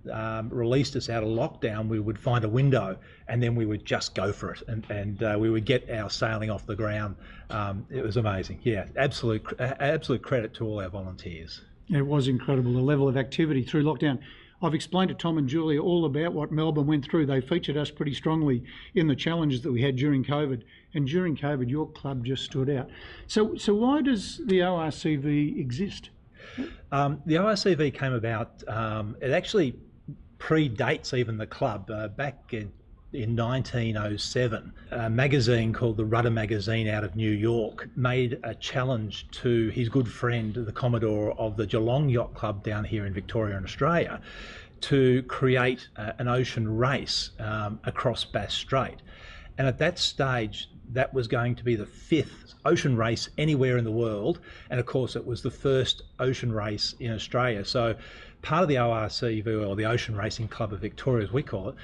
released us out of lockdown, we would find a window and then we would just go for it, and we would get our sailing off the ground. It was amazing. Yeah, absolute credit to all our volunteers. It was incredible, the level of activity through lockdown. I've explained to Tom and Julia all about what Melbourne went through. They featured us pretty strongly in the challenges that we had during COVID. And during COVID, your club just stood out. So why does the ORCV exist? The ORCV came about, it actually predates even the club. Back in 1907, a magazine called the Rudder Magazine out of New York made a challenge to his good friend, the Commodore of the Geelong Yacht Club down here in Victoria and Australia, to create an ocean race across Bass Strait. And at that stage, that was going to be the 5th ocean race anywhere in the world. And of course, it was the first ocean race in Australia. So part of the ORCV, or the Ocean Racing Club of Victoria, as we call it,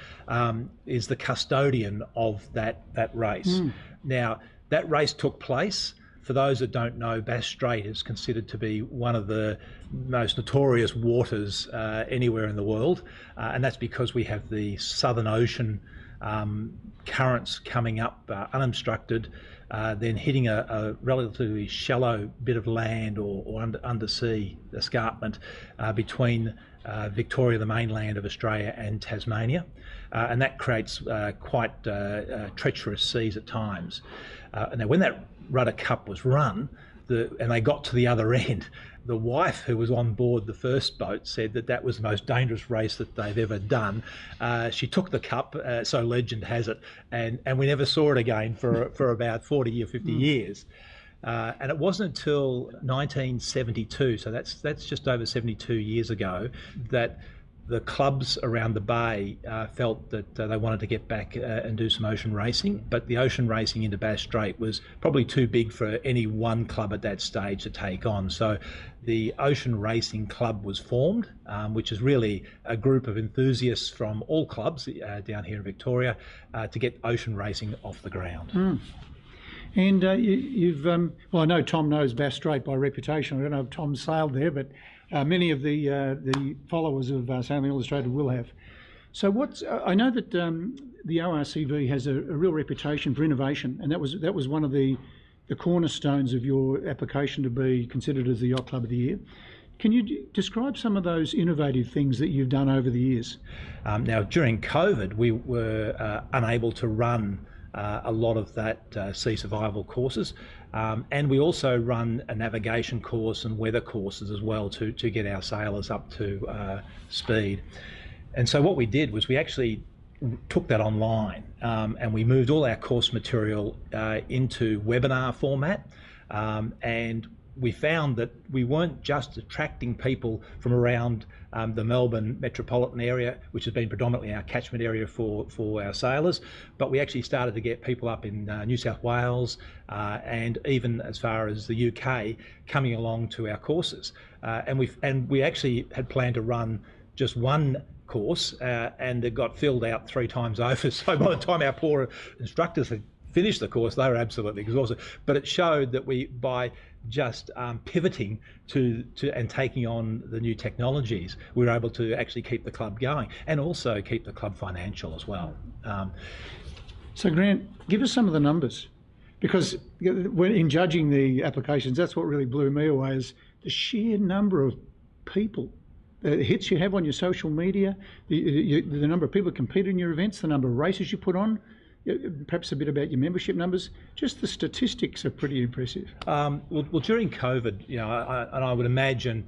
is the custodian of that race. Now, that race took place. For those that don't know, Bass Strait is considered to be one of the most notorious waters anywhere in the world. And that's because we have the Southern Ocean currents coming up unobstructed, then hitting a relatively shallow bit of land or undersea escarpment between Victoria, the mainland of Australia, and Tasmania. And that creates quite treacherous seas at times. And now when that Rudder Cup was run, and they got to the other end, the wife who was on board the first boat said that that was the most dangerous race that they've ever done. She took the cup, so legend has it, and we never saw it again for about 40 or 50 years. And it wasn't until 1972, so that's just over 72 years ago, that the clubs around the bay felt that they wanted to get back and do some ocean racing, but the ocean racing into Bass Strait was probably too big for any one club at that stage to take on. So the Ocean Racing Club was formed, which is really a group of enthusiasts from all clubs down here in Victoria to get ocean racing off the ground. Mm. And you've, well, I know Tom knows Bass Strait by reputation. I don't know if Tom sailed there, but many of the followers of Sailing Illustrated will have. So I know that the ORCV has a real reputation for innovation, and that was one of the cornerstones of your application to be considered as the Yacht Club of the Year. Can you describe some of those innovative things that you've done over the years? Now, during COVID, we were unable to run a lot of that sea survival courses, and we also run a navigation course and weather courses as well to get our sailors up to speed. And so what we did was we actually took that online, and we moved all our course material into webinar format, and we found that we weren't just attracting people from around the Melbourne metropolitan area, which has been predominantly our catchment area for our sailors, but we actually started to get people up in New South Wales and even as far as the UK coming along to our courses. And we actually had planned to run just one course, and it got filled out 3 times over. So by the time our poor instructors had finished the course, they were absolutely exhausted. But it showed that by just pivoting to and taking on the new technologies, we were able to actually keep the club going and also keep the club financial as well. So Grant, give us some of the numbers, because in judging the applications, that's what really blew me away, is the sheer number of people, the hits you have on your social media, the number of people that compete in your events, the number of races you put on, perhaps a bit about your membership numbers. Just the statistics are pretty impressive. Well, during COVID, I would imagine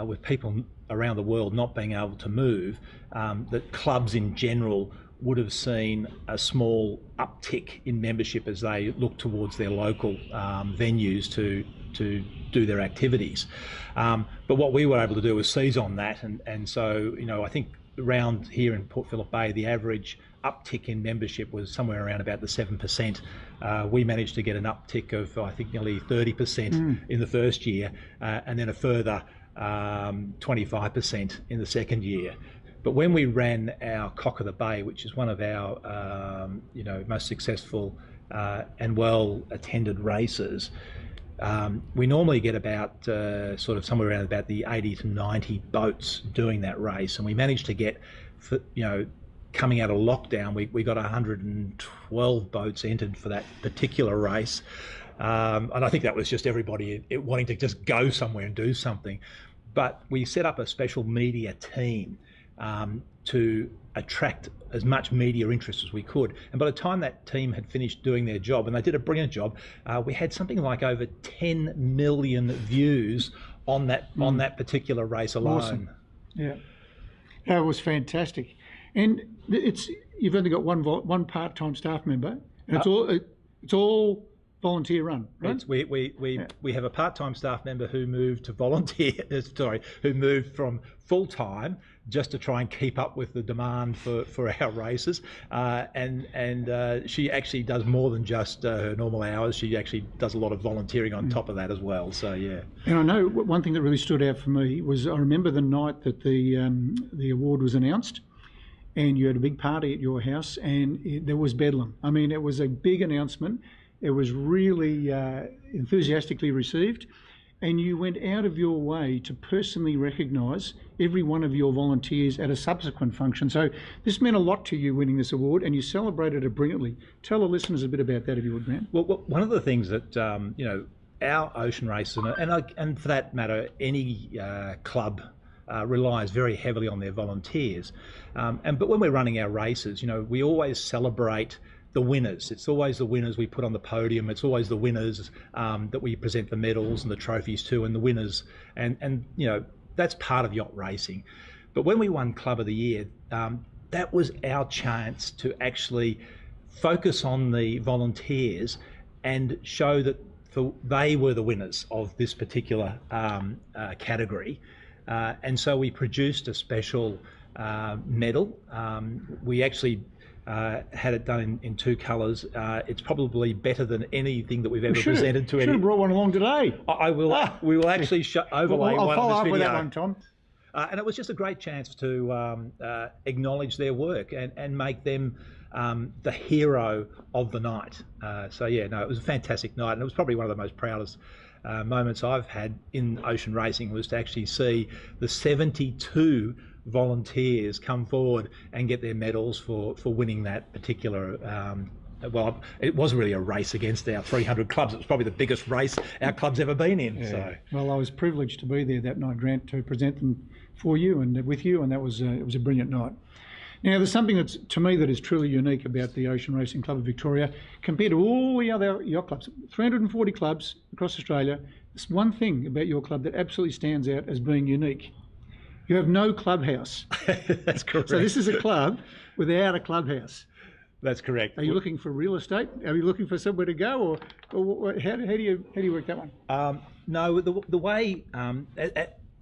with people around the world not being able to move, that clubs in general would have seen a small uptick in membership as they look towards their local venues to do their activities. But what we were able to do was seize on that, and so I think around here in Port Phillip Bay, the average uptick in membership was somewhere around about the 7%. We managed to get an uptick of, I think, nearly 30% in the first year, and then a further 25% in the second year. But when we ran our Cock of the Bay, which is one of our most successful and well-attended races, we normally get about sort of somewhere around about the 80 to 90 boats doing that race, and we managed to get, coming out of lockdown, we got 112 boats entered for that particular race, and I think that was just everybody wanting to just go somewhere and do something. But we set up a special media team to attract as much media interest as we could, and by the time that team had finished doing their job, and they did a brilliant job, we had something like over 10 million views on that particular race alone. Awesome. Yeah, that was fantastic. And you've only got one part-time staff member, and it's all volunteer run, right? We have a part-time staff member who moved to volunteer. Who moved from full-time just to try and keep up with the demand for our races, and she actually does more than just her normal hours. She actually does a lot of volunteering on top of that as well. So yeah. And I know one thing that really stood out for me was I remember the night that the award was announced, and you had a big party at your house, and there was bedlam. I mean, it was a big announcement. It was really enthusiastically received, and you went out of your way to personally recognise every one of your volunteers at a subsequent function. So this meant a lot to you, winning this award, and you celebrated it brilliantly. Tell the listeners a bit about that, if you would, Grant. Well, one of the things that our ocean race, and for that matter, any club relies very heavily on their volunteers. But when we're running our races, we always celebrate the winners. It's always the winners we put on the podium. It's always the winners that we present the medals and the trophies to, and the winners. And you know, that's part of yacht racing. But when we won Club of the Year, that was our chance to actually focus on the volunteers and show that they were the winners of this particular category. And so we produced a special medal. We actually had it done in two colours. It's probably better than anything that we've ever presented to any. Should have brought one along today. I will. We will actually overlay I'll one follow on up this with video. that one, Tom. And it was just a great chance to acknowledge their work and make them the hero of the night. So yeah, no, it was a fantastic night, and it was probably one of the most proudest moments I've had in ocean racing, was to actually see the 72 volunteers come forward and get their medals for winning that particular. Well, it was really a race against our 300 clubs. It was probably the biggest race our club's ever been in. Yeah. So. Well, I was privileged to be there that night, Grant, to present them for you and with you, and that was it was a brilliant night. Now, there's something that's, to me, that is truly unique about the Ocean Racing Club of Victoria compared to all the other yacht clubs. 340 clubs across Australia. There's one thing about your club that absolutely stands out as being unique. You have no clubhouse. That's correct. So this is a club without a clubhouse. That's correct. Are you looking for real estate? Are you looking for somewhere to go, or how do you work that one? No, the way,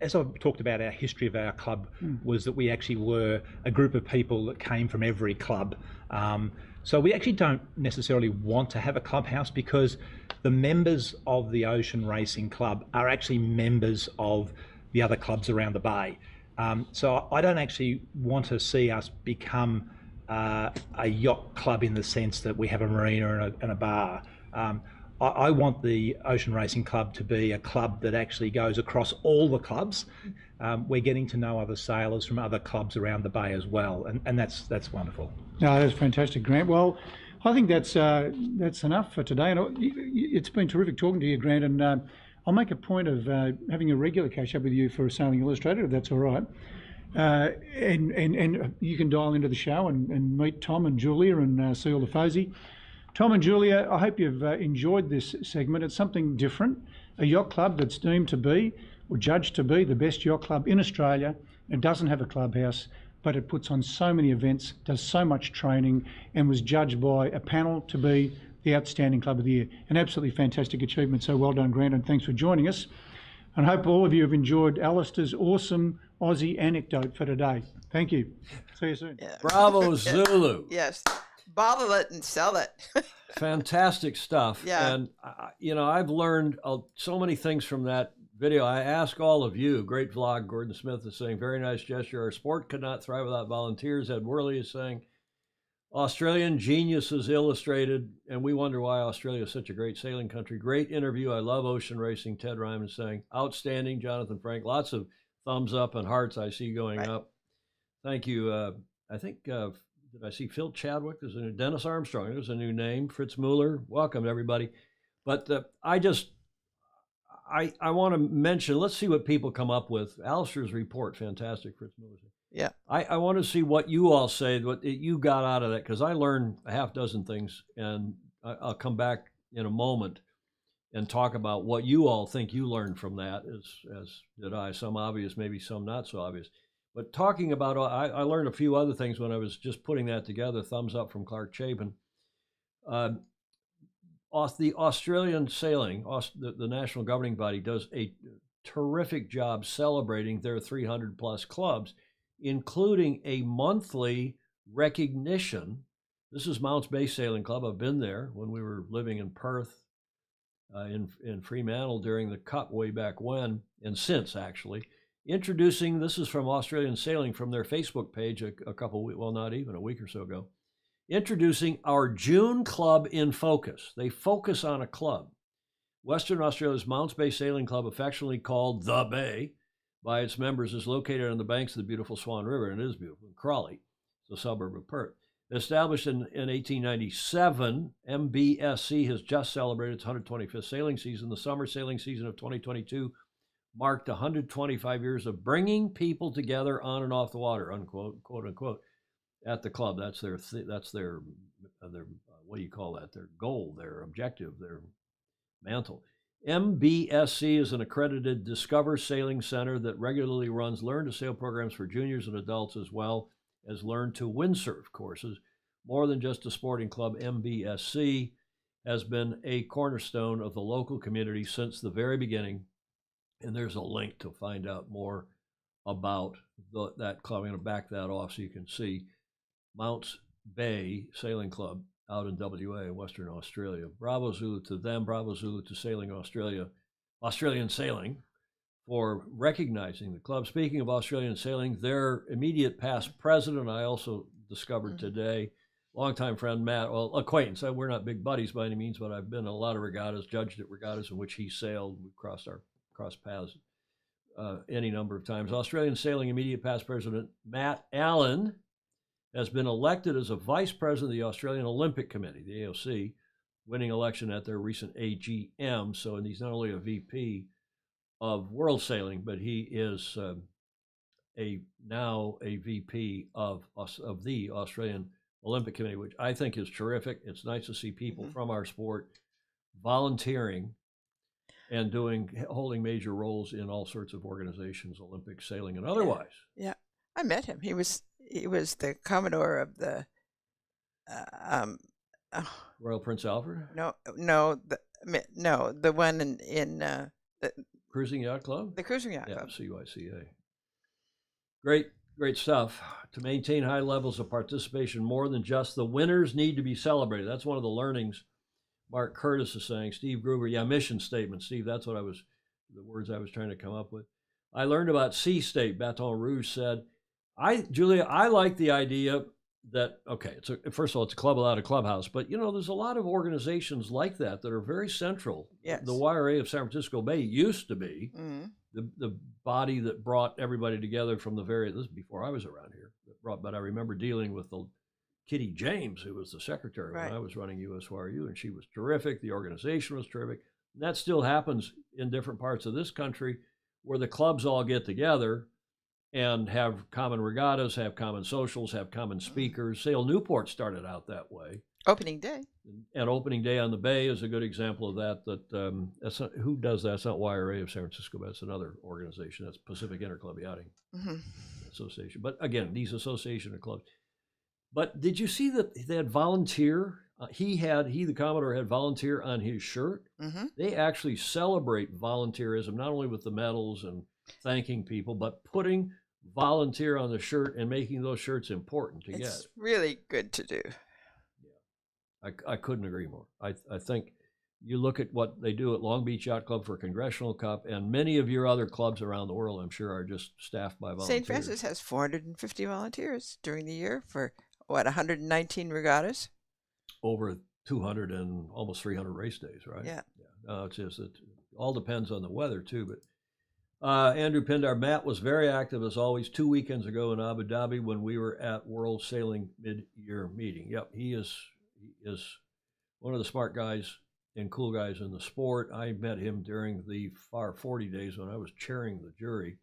as I've talked about, our history of our club was that we actually were a group of people that came from every club. So we actually don't necessarily want to have a clubhouse, because the members of the Ocean Racing Club are actually members of the other clubs around the bay. So I don't actually want to see us become a yacht club in the sense that we have a marina and a bar. I want the Ocean Racing Club to be a club that actually goes across all the clubs. We're getting to know other sailors from other clubs around the bay as well, and that's wonderful. No, that's fantastic, Grant. Well, I think that's enough for today. And it's been terrific talking to you, Grant, and I'll make a point of having a regular catch up with you for Sailing Illustrated, if that's all right. And you can dial into the show and meet Tom and Julia and see all the Fosey. Tom and Julia, I hope you've enjoyed this segment. It's something different. A yacht club that's deemed to be, or judged to be, the best yacht club in Australia. It doesn't have a clubhouse, but it puts on so many events, does so much training, and was judged by a panel to be the outstanding club of the year. An absolutely fantastic achievement. So well done, Grant, and thanks for joining us. And I hope all of you have enjoyed Alistair's awesome Aussie anecdote for today. Thank you. See you soon. Yeah. Bravo, Zulu. Yes. Bottle it and sell it. Fantastic stuff. Yeah. And, I've learned so many things from that video. I ask all of you, great vlog, Gordon Smith is saying, very nice gesture. Our sport could not thrive without volunteers. Ed Worley is saying, Australian geniuses illustrated, and we wonder why Australia is such a great sailing country. Great interview. I love ocean racing. Ted Ryman saying, outstanding. Jonathan Frank, lots of thumbs up and hearts I see going up. Thank you. I think, did I see Phil Chadwick? There's a new Dennis Armstrong. There's a new name. Fritz Mueller. Welcome, everybody. But I want to mention, let's see what people come up with. Alistair's report, fantastic, Fritz Mueller. Yeah. I want to see what you all say, what you got out of that, because I learned a half dozen things, and I'll come back in a moment and talk about what you all think you learned from that, as did I. Some obvious, maybe some not so obvious. But talking about, I learned a few other things when I was just putting that together. Thumbs up from Clark Chapin. The Australian Sailing, the national governing body, does a terrific job celebrating their 300 plus clubs, including a monthly recognition. This is Mounts Bay Sailing Club. I've been there when we were living in Perth, in Fremantle during the Cup way back when, and since actually. Introducing, this is from Australian Sailing from their Facebook page a week or so ago. Introducing our June Club in Focus. They focus on a club. Western Australia's Mounts Bay Sailing Club, affectionately called The Bay by its members, is located on the banks of the beautiful Swan River, and it is beautiful, in Crawley, the suburb of Perth. Established in 1897, MBSC has just celebrated its 125th sailing season. The summer sailing season of 2022 marked 125 years of bringing people together on and off the water, unquote, quote unquote, at the club. That's their what do you call that? Their goal, their objective, their mantle. MBSC is an accredited Discover Sailing Center that regularly runs learn to sail programs for juniors and adults, as well as learn to windsurf courses. More than just a sporting club, MBSC has been a cornerstone of the local community since the very beginning. And there's a link to find out more about that club. I'm going to back that off so you can see. Mounts Bay Sailing Club out in WA in Western Australia. Bravo Zulu to them, bravo Zulu to Sailing Australia, Australian Sailing, for recognizing the club. Speaking of Australian Sailing, their immediate past president, I also discovered today, longtime friend Matt, well, acquaintance. We're not big buddies by any means, but I've been in a lot of regattas, judged at regattas in which he sailed. We crossed paths any number of times. Australian Sailing immediate past president Matt Allen has been elected as a vice president of the Australian Olympic Committee, the AOC, winning election at their recent AGM. So, and he's not only a VP of world sailing, but he is now a VP of the Australian Olympic Committee, which I think is terrific. It's nice to see people from our sport volunteering and holding major roles in all sorts of organizations, Olympic sailing and otherwise. Yeah, I met him. He was the Commodore of the Royal Prince Alfred? The one in the Cruising Yacht Club? The Cruising Yacht Club. CYCA. Great stuff. To maintain high levels of participation, more than just the winners need to be celebrated. That's one of the learnings Mark Curtis is saying. Steve Gruber, mission statement. Steve, that's what the words I was trying to come up with. I learned about Sea State. Baton Rouge said, Julia, I like the idea that, okay, first of all, it's a club without a clubhouse, but there's a lot of organizations like that are very central. Yes. The YRA of San Francisco Bay used to be the body that brought everybody together from this is before I was around here, but I remember dealing with the Kitty James, who was the secretary when I was running USYRU, and she was terrific. The organization was terrific. And that still happens in different parts of this country where the clubs all get together and have common regattas, have common socials, have common speakers. Sail Newport started out that way. Opening day. And Opening Day on the Bay is a good example of that. That's not, who does that? It's not YRA of San Francisco, but it's another organization. That's Pacific Interclub Yachting Association. But again, these association of clubs. But did you see that they had volunteer? The Commodore had volunteer on his shirt. They actually celebrate volunteerism, not only with the medals and thanking people, but putting volunteer on the shirt and making those shirts important to get. It's really good to do. Yeah, I couldn't agree more. I think you look at what they do at Long Beach Yacht Club for Congressional Cup, and many of your other clubs around the world, I'm sure, are just staffed by volunteers. St. Francis has 450 volunteers during the year for 119 regattas? Over 200 and almost 300 race days, right? Yeah. No, it all depends on the weather too. But Andrew Pindar, Matt was very active as always 2 weekends ago in Abu Dhabi when we were at World Sailing Mid-Year Meeting. Yep, he is one of the smart guys and cool guys in the sport. I met him during the FAR 40 days when I was chairing the jury.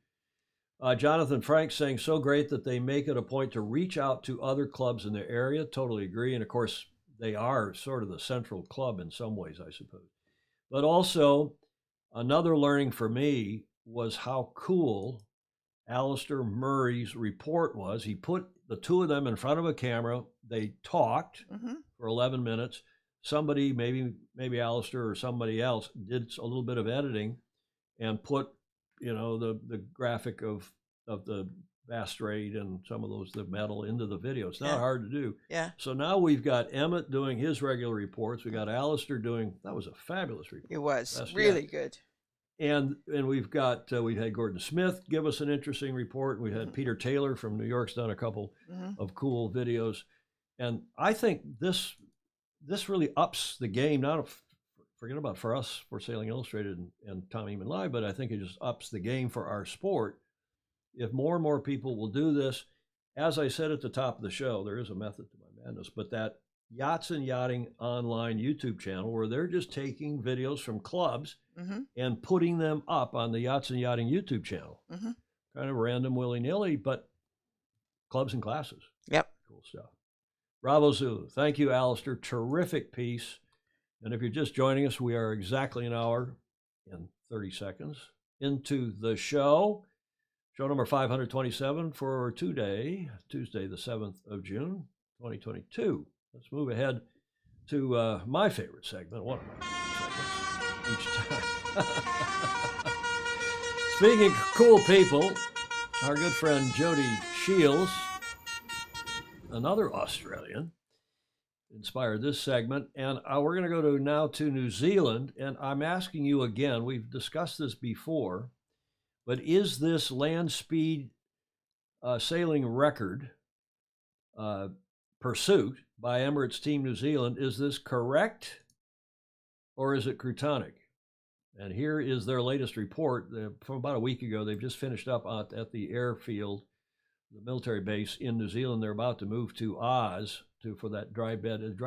Jonathan Frank saying, so great that they make it a point to reach out to other clubs in their area. Totally agree. And of course, they are sort of the central club in some ways, I suppose. But also, another learning for me was how cool Alistair Murray's report was. He put the two of them in front of a camera. They talked for 11 minutes. Somebody, maybe Alistair or somebody else, did a little bit of editing and put the graphic of the Bass Strait and some of the metal into the video. It's not hard to do. Yeah. So now we've got Emmett doing his regular reports. We got Alistair doing, that was a fabulous report. It was really good. And we've got, we had Gordon Smith give us an interesting report. We had Peter Taylor from New York's done a couple of cool videos. And I think this really ups the game, forget about for us, for Sailing Illustrated and Tom Eamon Live, but I think it just ups the game for our sport. If more and more people will do this, as I said at the top of the show, there is a method to my madness, but that Yachts and Yachting online YouTube channel where they're just taking videos from clubs and putting them up on the Yachts and Yachting YouTube channel. Kind of random, willy-nilly, but clubs and classes. Yep. Cool stuff. Bravo Zulu. Thank you, Alistair. Terrific piece. And if you're just joining us, we are exactly an hour and 30 seconds into the show. Show number 527 for Tuesday, the 7th of June, 2022. Let's move ahead to my favorite segment, one of my favorite segments each time. Speaking of cool people, our good friend Jody Shields, another Australian, inspired this segment. And we're going to go now to New Zealand. And I'm asking you again, we've discussed this before, but is this land speed sailing record pursuit by Emirates Team New Zealand, is this correct or is it Crutonic? And here is their latest report from about a week ago. They've just finished up at the airfield, the military base in New Zealand. They're about to move to Oz for that dry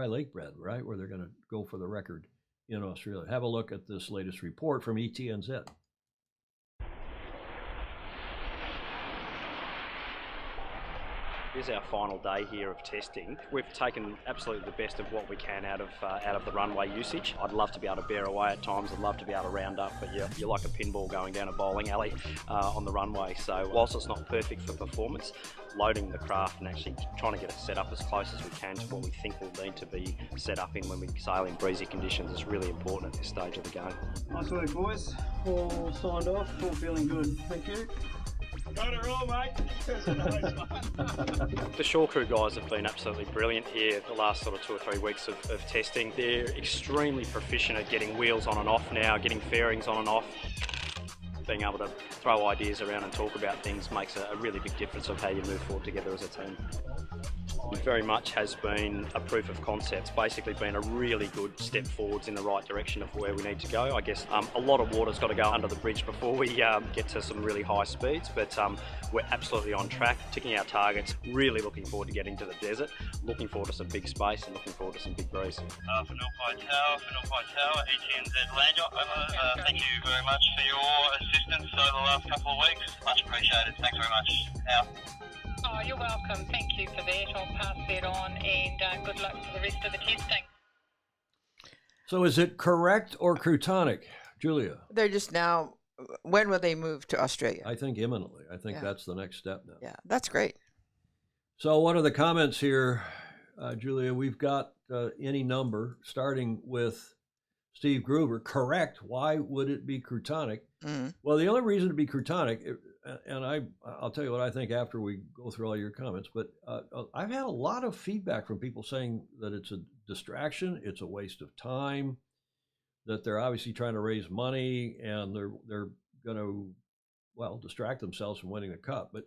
lake bed, right, where they're going to go for the record in Australia. Have a look at this latest report from ETNZ. This is our final day here of testing. We've taken absolutely the best of what we can out of the runway usage. I'd love to be able to bear away at times. I'd love to be able to round up, but you're like a pinball going down a bowling alley on the runway. So whilst it's not perfect for performance, loading the craft and actually trying to get it set up as close as we can to what we think will need to be set up in when we sail in breezy conditions is really important at this stage of the game. Nice work, boys. All signed off, all feeling good. Thank you. Got it all, mate. The shore crew guys have been absolutely brilliant here the last sort of 2 or 3 weeks of testing. They're extremely proficient at getting wheels on and off now, getting fairings on and off. Being able to throw ideas around and talk about things makes a really big difference of how you move forward together as a team. It very much has been a proof of concept. It's basically been a really good step forwards in the right direction of where we need to go. I guess a lot of water's got to go under the bridge before we get to some really high speeds, but we're absolutely on track, ticking our targets, really looking forward to getting to the desert, looking forward to some big space and looking forward to some big breeze. For North Tower, ETNZ Land Yacht, over. Thank you very much for your assistance over the last couple of weeks. Much appreciated. Thanks very much. Out. Oh, you're welcome. Thank you for that. I'll pass that on, and good luck for the rest of the testing. So is it correct or Crutonic, Julia? They're just now, when will they move to Australia? I think imminently. I think that's the next step now. Yeah, that's great. So what are the comments here, Julia? We've got any number, starting with Steve Gruber. Correct. Why would it be Crutonic? Mm-hmm. Well, the only reason to be Crutonic, and I'll tell you what I think after we go through all your comments, but I've had a lot of feedback from people saying that it's a distraction, it's a waste of time, that they're obviously trying to raise money and they're going to, well, distract themselves from winning the cup. But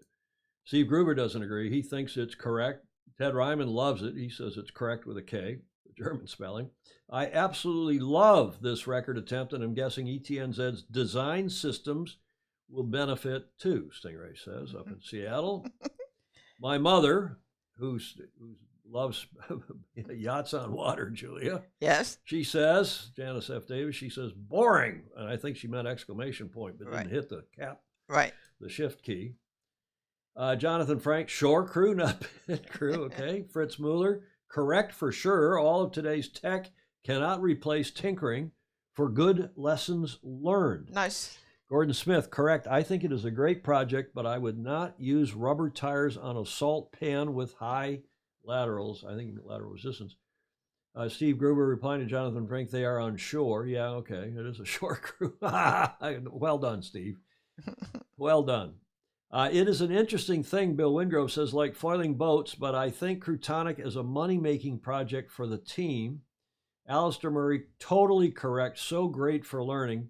Steve Gruber doesn't agree. He thinks it's correct. Ted Ryman loves it. He says it's correct with a K, the German spelling. I absolutely love this record attempt, and I'm guessing ETNZ's design systems will benefit too, Stingray says, up in Seattle. My mother, who loves yachts on water, Julia. Yes. She says, Janice F. Davis, she says, boring. And I think she meant exclamation point, but didn't hit the cap, the shift key. Jonathan Frank, shore crew, not pit crew, okay. Fritz Mueller, correct for sure. All of today's tech cannot replace tinkering for good lessons learned. Nice. Gordon Smith, correct. I think it is a great project, but I would not use rubber tires on a salt pan with high laterals. I think lateral resistance. Steve Gruber replying to Jonathan Frank, they are on shore. Yeah, okay. It is a shore crew. Well done, Steve. Well done. It is an interesting thing, Bill Wingrove says, like foiling boats, but I think Crutonic is a money-making project for the team. Alistair Murray, totally correct. So great for learning.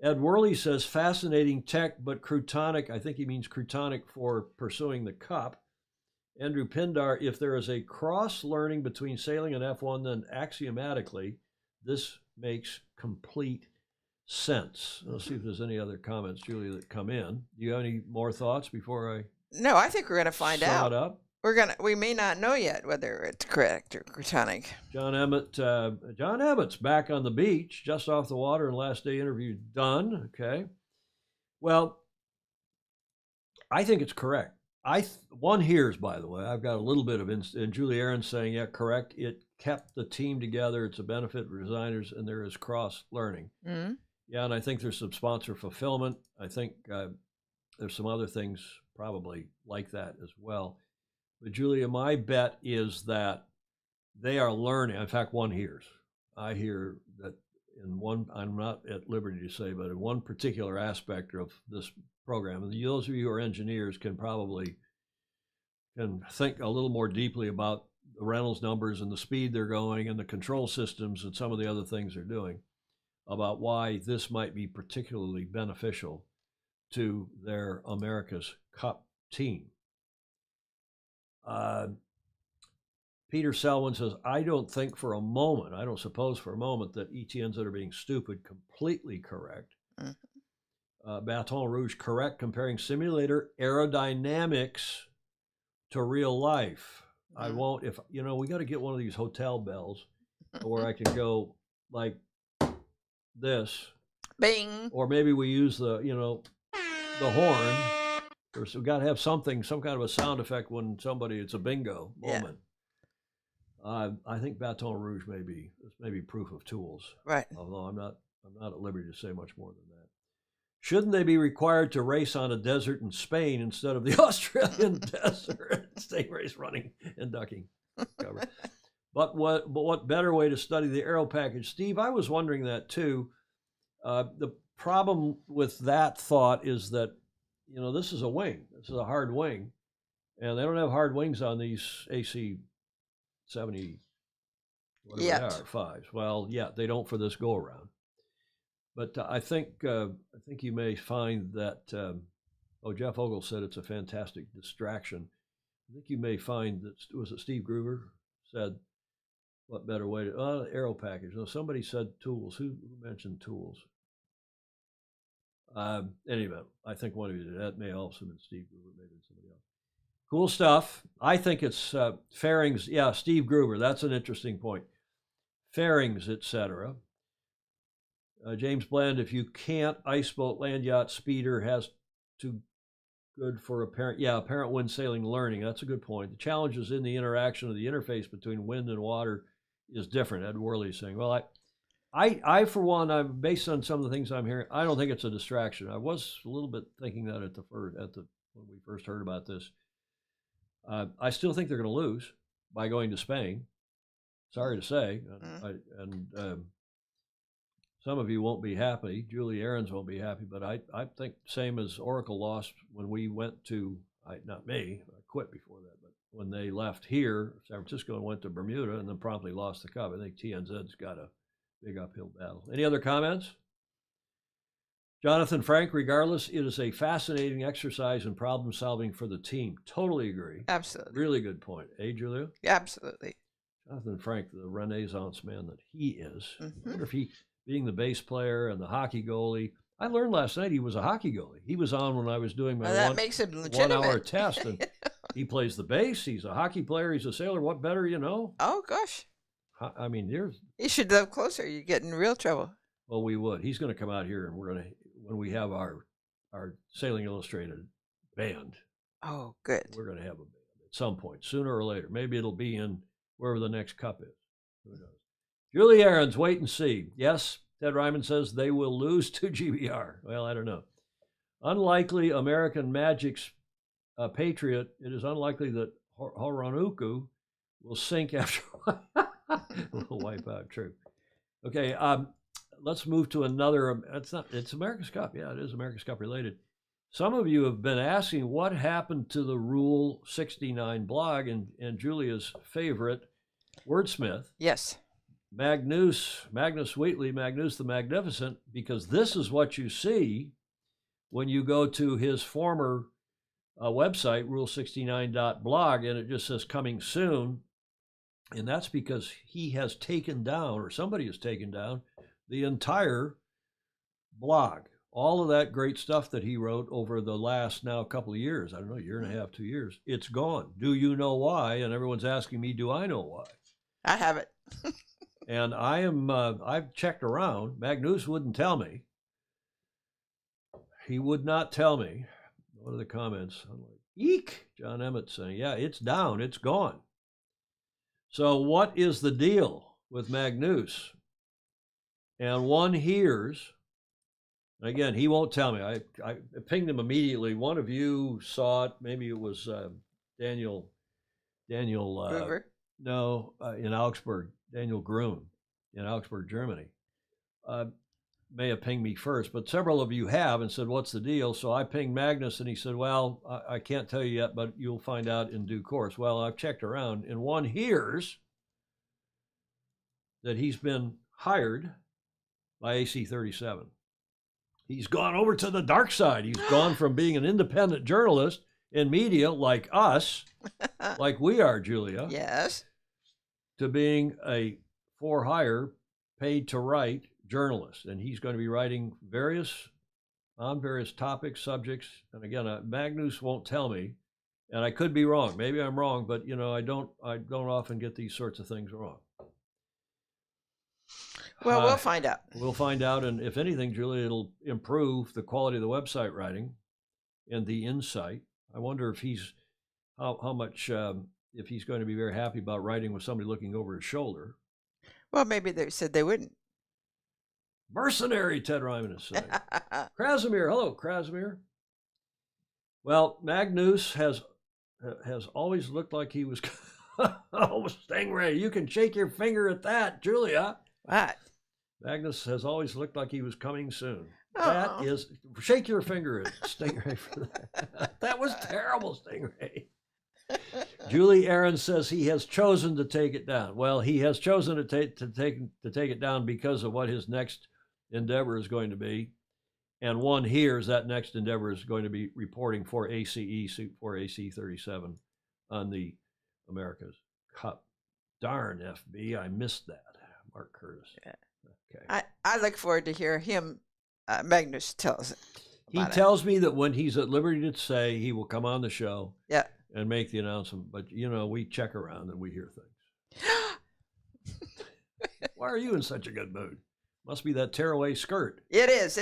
Ed Worley says, fascinating tech, but Crutonic, I think he means Crutonic for pursuing the cup. Andrew Pindar, if there is a cross-learning between sailing and F1, then axiomatically, this makes complete sense. Let's see if there's any other comments, Julia, that come in. Do you have any more thoughts before I No, I think we're going to find out. It up? We may not know yet whether it's correct or Crutonic. John Emmett's back on the beach, just off the water, and last day interview done. Okay. Well, I think it's correct. One hears, by the way, I've got a little bit of, and Julie Aaron's saying, yeah, correct. It kept the team together. It's a benefit for designers, and there is cross learning. Mm-hmm. Yeah, and I think there's some sponsor fulfillment. I think there's some other things probably like that as well. But Julia, my bet is that they are learning. In fact, one hears. I hear that in one, I'm not at liberty to say, but in one particular aspect of this program, and those of you who are engineers can think a little more deeply about the Reynolds numbers and the speed they're going and the control systems and some of the other things they're doing, about why this might be particularly beneficial to their America's Cup team. Peter Selwyn says, I don't suppose for a moment that ETNs that are being stupid, completely correct. Mm-hmm. Baton Rouge, correct, comparing simulator aerodynamics to real life. Mm-hmm. I won't, we got to get one of these hotel bells where I can go like this. Bing. Or maybe we use the horn. We've got to have some kind of a sound effect when it's a bingo moment. Yeah. I think Baton Rouge may be proof of tools. Right. Although I'm not at liberty to say much more than that. Shouldn't they be required to race on a desert in Spain instead of the Australian desert? State race running and ducking cover. But what better way to study the aero package? Steve, I was wondering that too. The problem with that thought is that, this is a wing. This is a hard wing. And they don't have hard wings on these AC-70, whatever they are, 5s. Well, yeah, they don't for this go-around. But I think you may find that, Jeff Ogle said it's a fantastic distraction. I think you may find that, was it Steve Gruber said, what better way to, aero package. No, somebody said tools. Who mentioned tools? Anyway, I think one of you did. That may also have been Steve Gruber, maybe somebody else. Cool stuff. I think it's fairings. Yeah, Steve Gruber. That's an interesting point. Fairings, etc. James Bland, if you can't, ice boat, land yacht, speeder has too good for apparent wind sailing learning. That's a good point. The challenge is in the interaction of the interface between wind and water is different. Ed Worley is saying, well, I for one, I'm based on some of the things I'm hearing, I don't think it's a distraction. I was a little bit thinking that when we first heard about this. I still think they're going to lose by going to Spain. Sorry to say, some of you won't be happy. Julie Aarons won't be happy, but I think same as Oracle lost when we went to, not me, I quit before that, but when they left here, San Francisco, and went to Bermuda and then promptly lost the Cup. I think TNZ's got a big uphill battle. Any other comments? Jonathan Frank, regardless, it is a fascinating exercise in problem solving for the team. Totally agree. Absolutely. Really good point. Hey, Julia? Absolutely. Jonathan Frank, the Renaissance man that he is. Mm-hmm. I wonder if he, being the bass player and the hockey goalie, I learned last night he was a hockey goalie. He was on when I was doing my that makes him legitimate. 1 hour test. And he plays the bass. He's a hockey player. He's a sailor. What better, Oh, gosh. I mean, you should live closer. You get in real trouble. Well, we would. He's going to come out here, and we're going to, when we have our Sailing Illustrated band. Oh, good. We're going to have a band at some point, sooner or later. Maybe it'll be in wherever the next cup is. Who knows? Julie Aarons, wait and see. Yes, Ted Ryman says they will lose to GBR. Well, I don't know. Unlikely American Magic's Patriot, it is unlikely that Horonuku will sink after we'll wipe out. True. Okay, let's move to another. It's America's Cup. Yeah, it is America's Cup related. Some of you have been asking what happened to the Rule 69 blog and Julia's favorite wordsmith. Yes. Magnus Wheatley, Magnus the Magnificent, because this is what you see when you go to his former website, rule69.blog, and it just says coming soon. And that's because he has taken down, or somebody has taken down, the entire blog. All of that great stuff that he wrote over the last now couple of years, I don't know, year and a half, 2 years, it's gone. Do you know why? And everyone's asking me, do I know why? I have it. And I've checked around. Magnus wouldn't tell me. He would not tell me. What are the comments? Eek, John Emmett saying, yeah, it's down, it's gone. So what is the deal with Magnus? And one hears, again, he won't tell me. I pinged him immediately. One of you saw it. Maybe it was Daniel, Groover? no, in Augsburg, Daniel Grun in Augsburg, Germany. May have pinged me first, but several of you have and said, what's the deal? So I pinged Magnus, and he said, well, I can't tell you yet, but you'll find out in due course. Well, I've checked around, and one hears that he's been hired by AC-37. He's gone over to the dark side. He's gone from being an independent journalist in media like us, like we are, Julia. Yes. To being a for-hire, paid-to-write journalist. And he's going to be writing on various topics, subjects. And again, Magnus won't tell me, and I could be wrong. Maybe I'm wrong, but I don't often get these sorts of things wrong. Well, we'll find out. We'll find out, and if anything, Julia, it'll improve the quality of the website writing and the insight. I wonder if he's how much if he's going to be very happy about writing with somebody looking over his shoulder. Well, maybe they said they wouldn't. Mercenary, Ted Ryman is saying. Krasimir, hello, Krasimir. Well, Magnus has always looked like he was. Oh, Stingray, you can shake your finger at that, Julia. What? Magnus has always looked like he was coming soon. Oh. That is, shake your finger at Stingray for that. That was terrible, Stingray. Julie Aaron says he has chosen to take it down. Well, he has chosen to take it down because of what his next endeavor is going to be. And one hears that next endeavor is going to be reporting for AC-37 on the America's Cup. Darn, FB, I missed that. Mark Curtis. Yeah. Okay. I look forward to hear him, Magnus tells it. He tells me that when he's at liberty to say, he will come on the show. Yeah. And make the announcement. But, we check around and we hear things. Why are you in such a good mood? Must be that tearaway skirt. It is.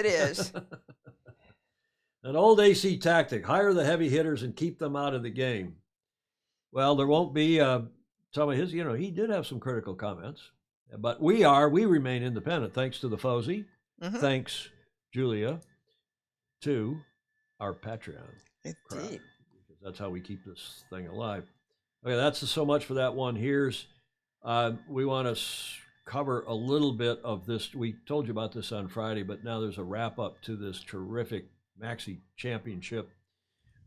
An old AC tactic. Hire the heavy hitters and keep them out of the game. Well, there won't be some of his, he did have some critical comments. But we remain independent, thanks to the Fosey. Mm-hmm. Thanks, Julia, to our Patreon. Indeed. That's how we keep this thing alive. Okay, that's so much for that one. We want to cover a little bit of this. We told you about this on Friday, but now there's a wrap up to this terrific Maxi Championship.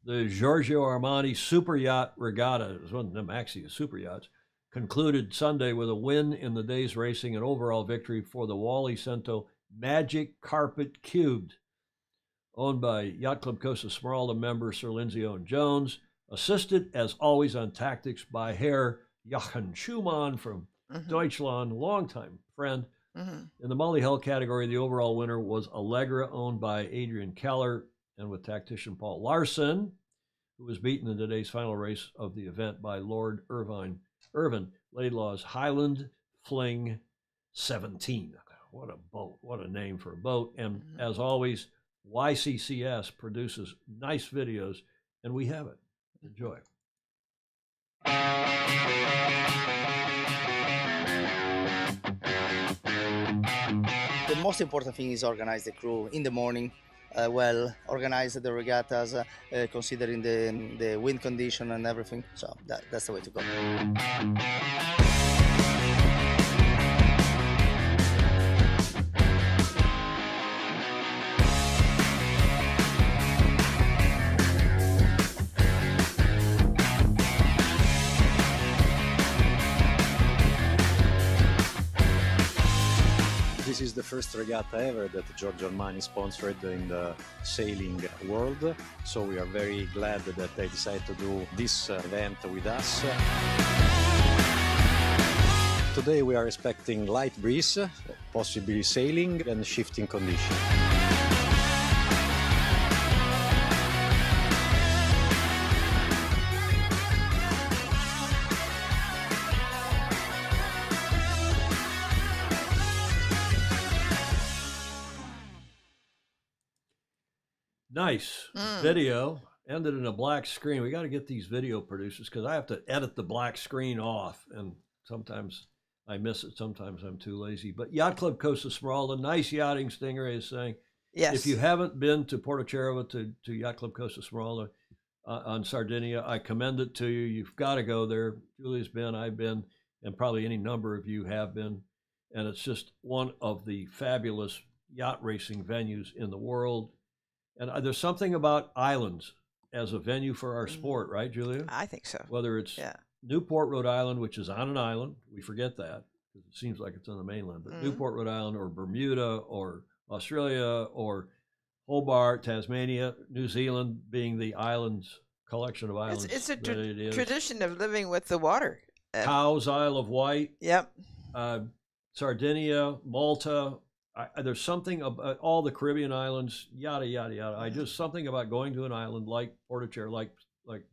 The Giorgio Armani Super Yacht Regatta, it was one of the Maxi super yachts, concluded Sunday with a win in the day's racing and overall victory for the Wally Cento Magic Carpet Cubed, owned by Yacht Club Costa Smeralda member Sir Lindsay Owen Jones, assisted as always on tactics by Herr Jochen Schumann from Deutschland, longtime friend. In the Molly Hell category, the overall winner was Allegra, owned by Adrian Keller, and with tactician Paul Larson, who was beaten in today's final race of the event by Lord Irvin Laidlaw's Highland Fling 17. What a boat. What a name for a boat. And as always, YCCS produces nice videos, and we have it. Enjoy. The most important thing is organize the crew in the morning, well, organize the regattas, considering the wind condition and everything. So that's the way to go. This is the first regatta ever that Giorgio Armani sponsored in the sailing world, so we are very glad that they decided to do this event with us. Today we are expecting light breeze, possibly sailing and shifting conditions. Nice video. ended in a black screen. We got to get these video producers because I have to edit the black screen off, and sometimes I miss it. Sometimes I'm too lazy. But Yacht Club Costa Smeralda, nice yachting, Stingray is saying. Yes. If you haven't been to Porto Cervo to Yacht Club Costa Smeralda on Sardinia, I commend it to you. You've got to go there. Julia's been, I've been, and probably any number of you have been. And it's just one of the fabulous yacht racing venues in the world. And there's something about islands as a venue for our sport, right, Julia? I think so. Whether it's Newport, Rhode Island, which is on an island, we forget that because it seems like it's on the mainland, but Newport, Rhode Island, or Bermuda, or Australia, or Hobart, Tasmania, New Zealand being the islands, collection of islands. It's a that it is. tradition of living with the water. Cowes, Isle of Wight. Yep. Sardinia, Malta. There's something about all the Caribbean islands, yada, yada, yada. Something about going to an island like Porto Cervo, like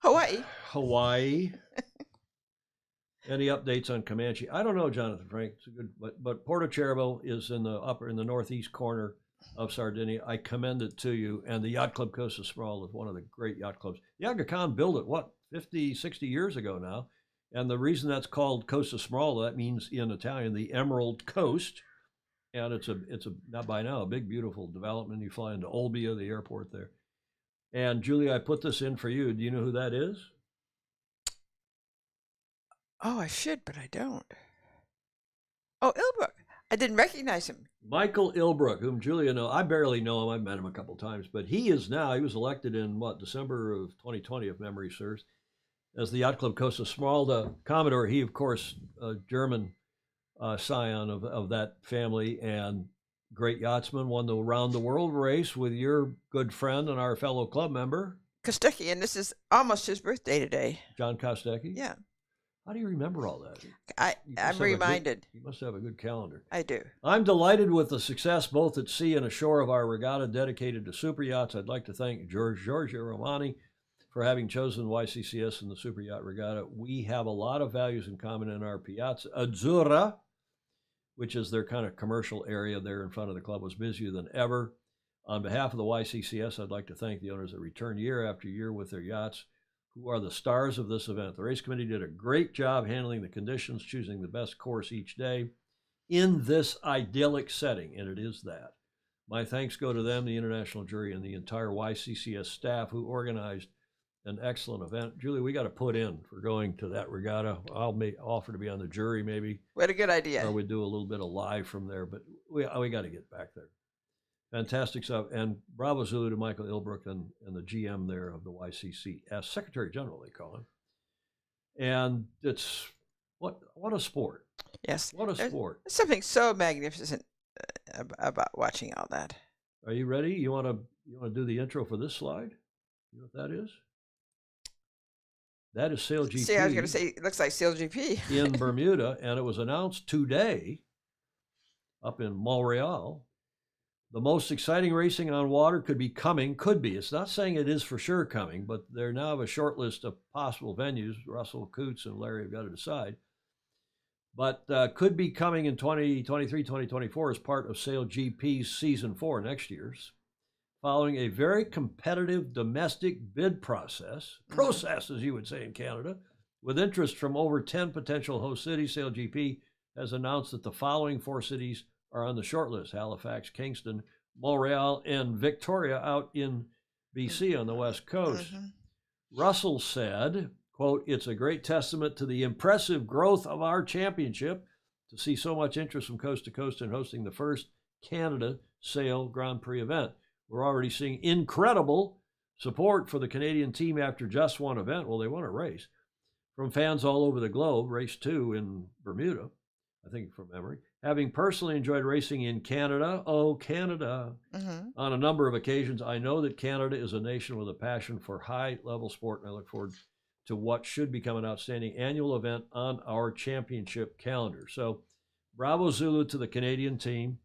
Hawaii. Any updates on Comanche? I don't know, Jonathan Frank. It's a good, but Porto Cervo is in the northeast corner of Sardinia. I commend it to you. And the Yacht Club Costa Smeralda is one of the great yacht clubs. The Aga Khan built it, 50, 60 years ago now. And the reason that's called Costa Smeralda, that means in Italian, the Emerald Coast. And it's not by now, a big, beautiful development. You fly into Olbia, the airport there. And Julia, I put this in for you. Do you know who that is? Oh, I should, but I don't. Oh, Ilbrook. I didn't recognize him. Michael Ilbrook, whom Julia knows. I barely know him. I've met him a couple times. But he was elected in, December of 2020, if memory serves, as the Yacht Club Costa Smeralda Commodore. He, of course, a German scion of that family and great yachtsman, won the Round the World race with your good friend and our fellow club member. Kostecki, and this is almost his birthday today. John Kostecki? Yeah. How do you remember all that? I'm reminded. You must have a good calendar. I do. I'm delighted with the success both at sea and ashore of our regatta dedicated to super yachts. I'd like to thank Giorgio Romani for having chosen YCCS and the Super Yacht Regatta. We have a lot of values in common in our Piazza Azzurra, which is their kind of commercial area there in front of the club, was busier than ever. On behalf of the YCCS, I'd like to thank the owners that return year after year with their yachts, who are the stars of this event. The race committee did a great job handling the conditions, choosing the best course each day in this idyllic setting, and it is that. My thanks go to them, the international jury, and the entire YCCS staff who organized an excellent event. Julie, we got to put in for going to that regatta. I'll offer to be on the jury maybe. What a good idea. Or we do a little bit of live from there, but we got to get back there. Fantastic stuff. And bravo Zulu to Michael Ilbrook and the GM there of the YCCS, Secretary General, they call him. And it's, what a sport. Yes. What a sport. There's something so magnificent about watching all that. Are you ready? You want to do the intro for this slide? You know what that is? That is Sail GP. See, I was going to say, it looks like Sail GP. in Bermuda, and it was announced today up in Montreal. The most exciting racing on water could be. It's not saying it is for sure coming, but they now have a short list of possible venues. Russell Coots and Larry have got to decide. But could be coming in 2023, 2024 as part of Sail GP's Season 4 next year's, following a very competitive domestic bid process, as you would say in Canada, with interest from over 10 potential host cities. Sail GP has announced that the following 4 cities are on the short list: Halifax, Kingston, Montreal, and Victoria out in BC on the West Coast. Russell said, quote, "It's a great testament to the impressive growth of our championship to see so much interest from coast to coast in hosting the first Canada Sail Grand Prix event. We're already seeing incredible support for the Canadian team after just one event." Well, they won a race. From fans all over the globe. Race 2 in Bermuda, I think from memory. Having personally enjoyed racing in Canada, on a number of occasions, I know that Canada is a nation with a passion for high-level sport, and I look forward to what should become an outstanding annual event on our championship calendar. So, bravo Zulu to the Canadian team,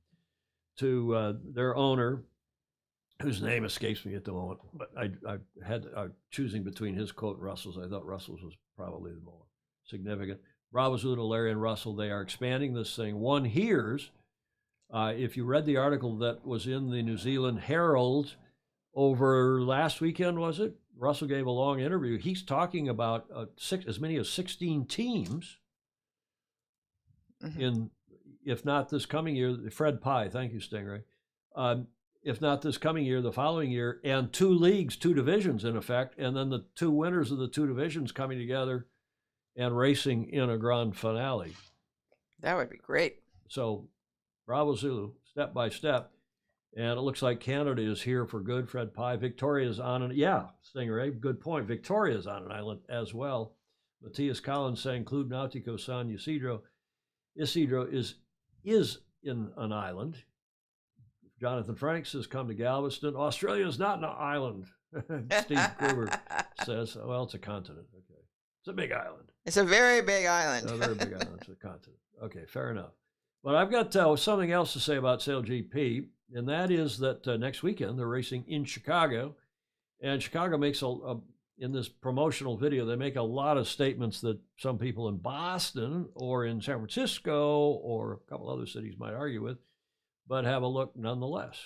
to their owner, whose name escapes me at the moment, but I had choosing between his quote and Russell's. I thought Russell's was probably the more significant. Bravo Zulu to Larry and Russell. They are expanding this thing. One hears If you read the article that was in the New Zealand Herald over last weekend, was it? Russell gave a long interview. He's talking about as many as 16 teams in, if not this coming year, Fred Pye, thank you, Stingray. If not this coming year, the following year, and 2 leagues, 2 divisions in effect, and then the 2 winners of the 2 divisions coming together and racing in a grand finale. That would be great. So, Bravo Zulu, step by step. And it looks like Canada is here for good. Fred Pye. Victoria's on an, yeah, Stingray, good point. Victoria's on an island as well. Matthias Collins saying, Club Nautico San Isidro. Isidro is in an island. Jonathan Frank says, come to Galveston. Australia is not an island. Steve Gruber says, well, it's a continent. Okay. It's a big island. It's a very big island. A very big island. It's a continent. Okay, fair enough. But I've got something else to say about SailGP, and that is that next weekend they're racing in Chicago. And Chicago makes, in this promotional video, they make a lot of statements that some people in Boston or in San Francisco or a couple other cities might argue with, but have a look nonetheless.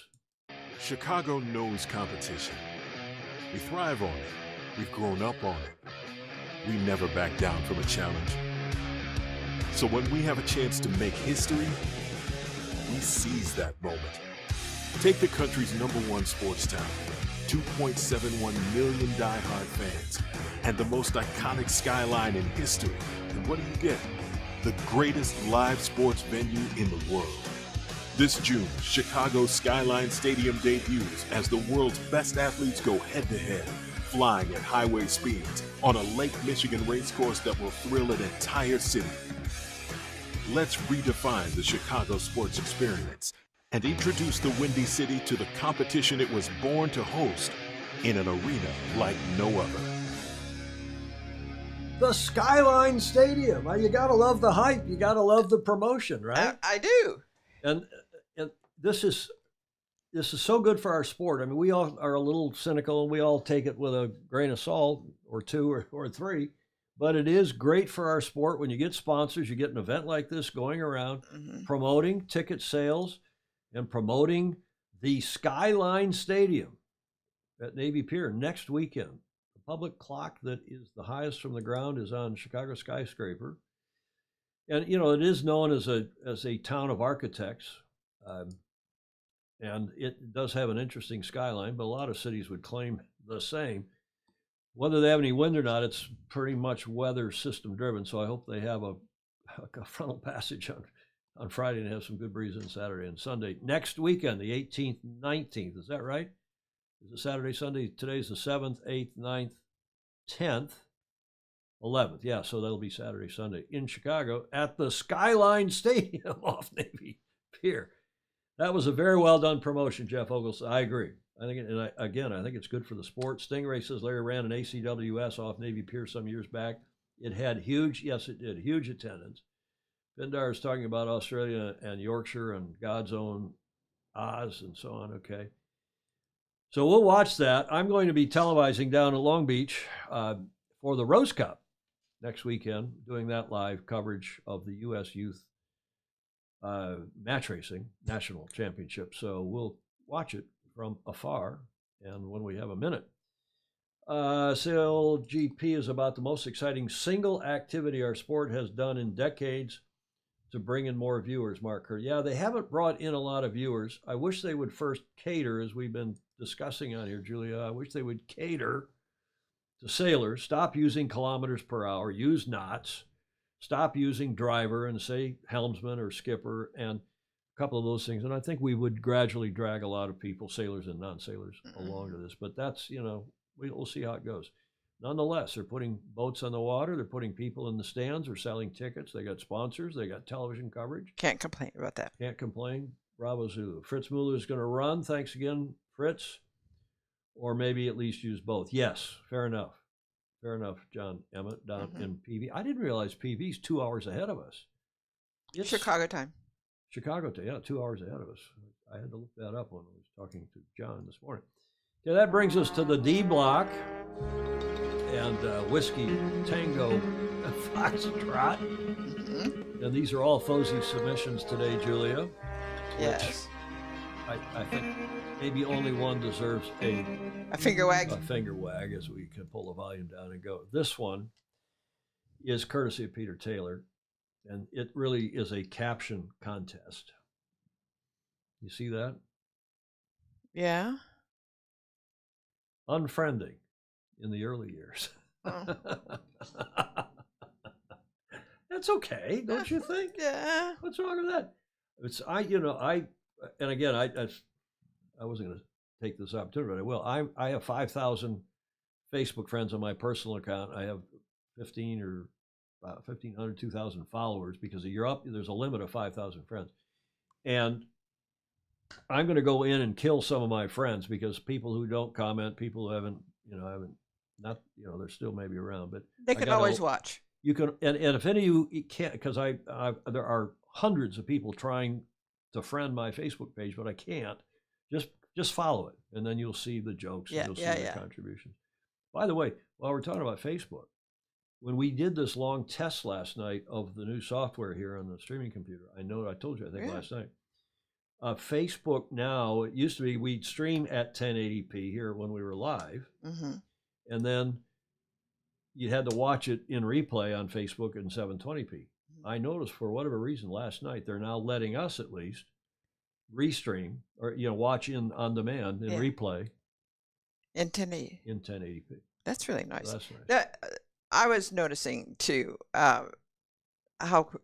Chicago knows competition. We thrive on it. We've grown up on it. We never back down from a challenge. So when we have a chance to make history, we seize that moment. Take the country's #1 sports town, 2.71 million diehard fans, and the most iconic skyline in history. And what do you get? The greatest live sports venue in the world. This June, Chicago's Skyline Stadium debuts as the world's best athletes go head-to-head, flying at highway speeds on a Lake Michigan racecourse that will thrill an entire city. Let's redefine the Chicago sports experience and introduce the Windy City to the competition it was born to host in an arena like no other. The Skyline Stadium. Well, you got to love the hype. You got to love the promotion, right? I do. And this is so good for our sport. I mean, we all are a little cynical, and we all take it with a grain of salt or 2 or 3. But it is great for our sport when you get sponsors, you get an event like this going around, promoting ticket sales and promoting the Skyline Stadium at Navy Pier next weekend. The public clock that is the highest from the ground is on Chicago Skyscraper. And, you know, it is known as a town of architects. And it does have an interesting skyline, but a lot of cities would claim the same. Whether they have any wind or not, it's pretty much weather system driven. So I hope they have a frontal passage on Friday and have some good breeze on Saturday and Sunday. Next weekend, the 18th, 19th, is that right? Is it Saturday, Sunday? Today's the 7th, 8th, 9th, 10th, 11th. Yeah, so that'll be Saturday, Sunday in Chicago at the Skyline Stadium off Navy Pier. That was a very well done promotion, Jeff Ogles. I agree. I think, I think it's good for the sport. Stingray says Larry ran an ACWS off Navy Pier some years back. It had huge attendance. Pindar is talking about Australia and Yorkshire and God's own Oz and so on. Okay. So we'll watch that. I'm going to be televising down in Long Beach for the Rose Cup next weekend, doing that live coverage of the U.S. Youth Match Racing National Championship. So we'll watch it from afar and when we have a minute. SailGP is about the most exciting single activity our sport has done in decades to bring in more viewers, Mark Kerr. Yeah, they haven't brought in a lot of viewers. I wish they would first cater, as we've been discussing on here, Julia. I wish they would cater to sailors. Stop using kilometers per hour. Use knots. Stop using driver and say helmsman or skipper and a couple of those things. And I think we would gradually drag a lot of people, sailors and non-sailors, along to this. But that's, we'll see how it goes. Nonetheless, they're putting boats on the water. They're putting people in the stands. They're selling tickets. They got sponsors. They got television coverage. Can't complain about that. Can't complain. Bravo Zulu. Fritz Mueller is going to run. Thanks again, Fritz. Or maybe at least use both. Yes, fair enough. Fair enough, John Emmett down in PV. I didn't realize PV's 2 hours ahead of us. It's Chicago time. Chicago time, yeah, 2 hours ahead of us. I had to look that up when I was talking to John this morning. Okay, that brings us to the D block and Whiskey Tango Foxtrot. And these are all Fozy submissions today, Julia. Yes. I think maybe only one deserves a finger wag. A finger wag, as we can pull the volume down and go. This one is courtesy of Peter Taylor, and it really is a caption contest. You see that? Yeah. Unfriending in the early years. Oh. That's okay, don't you think? Yeah. What's wrong with that? It's and again, I wasn't going to take this opportunity, but I will. I have 5,000 Facebook friends on my personal account. I have 1,500, 2,000 followers because you're up. There's a limit of 5,000 friends, and I'm going to go in and kill some of my friends because people who don't comment, people who haven't, they're still maybe around, but they can always watch. You can, and if any of you can't, because there are hundreds of people trying to friend my Facebook page, but I can't. Just follow it, and then you'll see the jokes, and you'll see the contributions. By the way, while we're talking about Facebook, when we did this long test last night of the new software here on the streaming computer, I told you, I think last night, Facebook now, it used to be we'd stream at 1080p here when we were live, and then you had to watch it in replay on Facebook in 720p. I noticed for whatever reason last night, they're now letting us at least restream or watch on demand in replay in 1080. In 1080p. That's really nice. So that's nice. I was noticing too how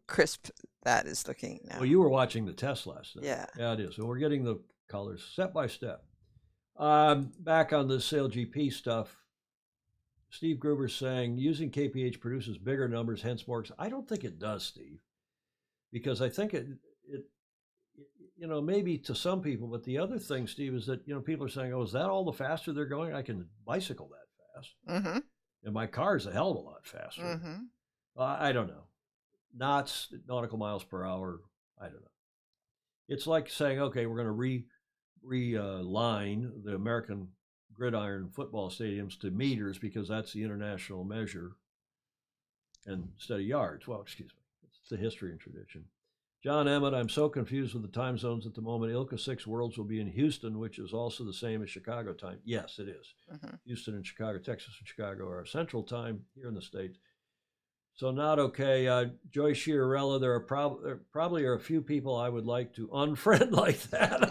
crisp that is looking now. Well, you were watching the test last night. Yeah, it is. So we're getting the colors step by step. Back on the SailGP stuff. Steve Gruber's saying using KPH produces bigger numbers, hence more. I don't think it does, Steve, because I think it maybe to some people, but the other thing, Steve, is that people are saying, "Oh, is that all the faster they're going? I can bicycle that fast, and my car is a hell of a lot faster." I don't know, knots, nautical miles per hour. I don't know. It's like saying, "Okay, we're going to reline the American gridiron football stadiums to meters because that's the international measure instead of yards." Well, excuse me. It's the history and tradition. John Emmett, I'm so confused with the time zones at the moment. ILCA 6 Worlds will be in Houston, which is also the same as Chicago time. Yes, it is. Houston and Chicago, Texas and Chicago are Central time here in the States. So not okay. Joyce Chiarella, there probably are a few people I would like to unfriend like that.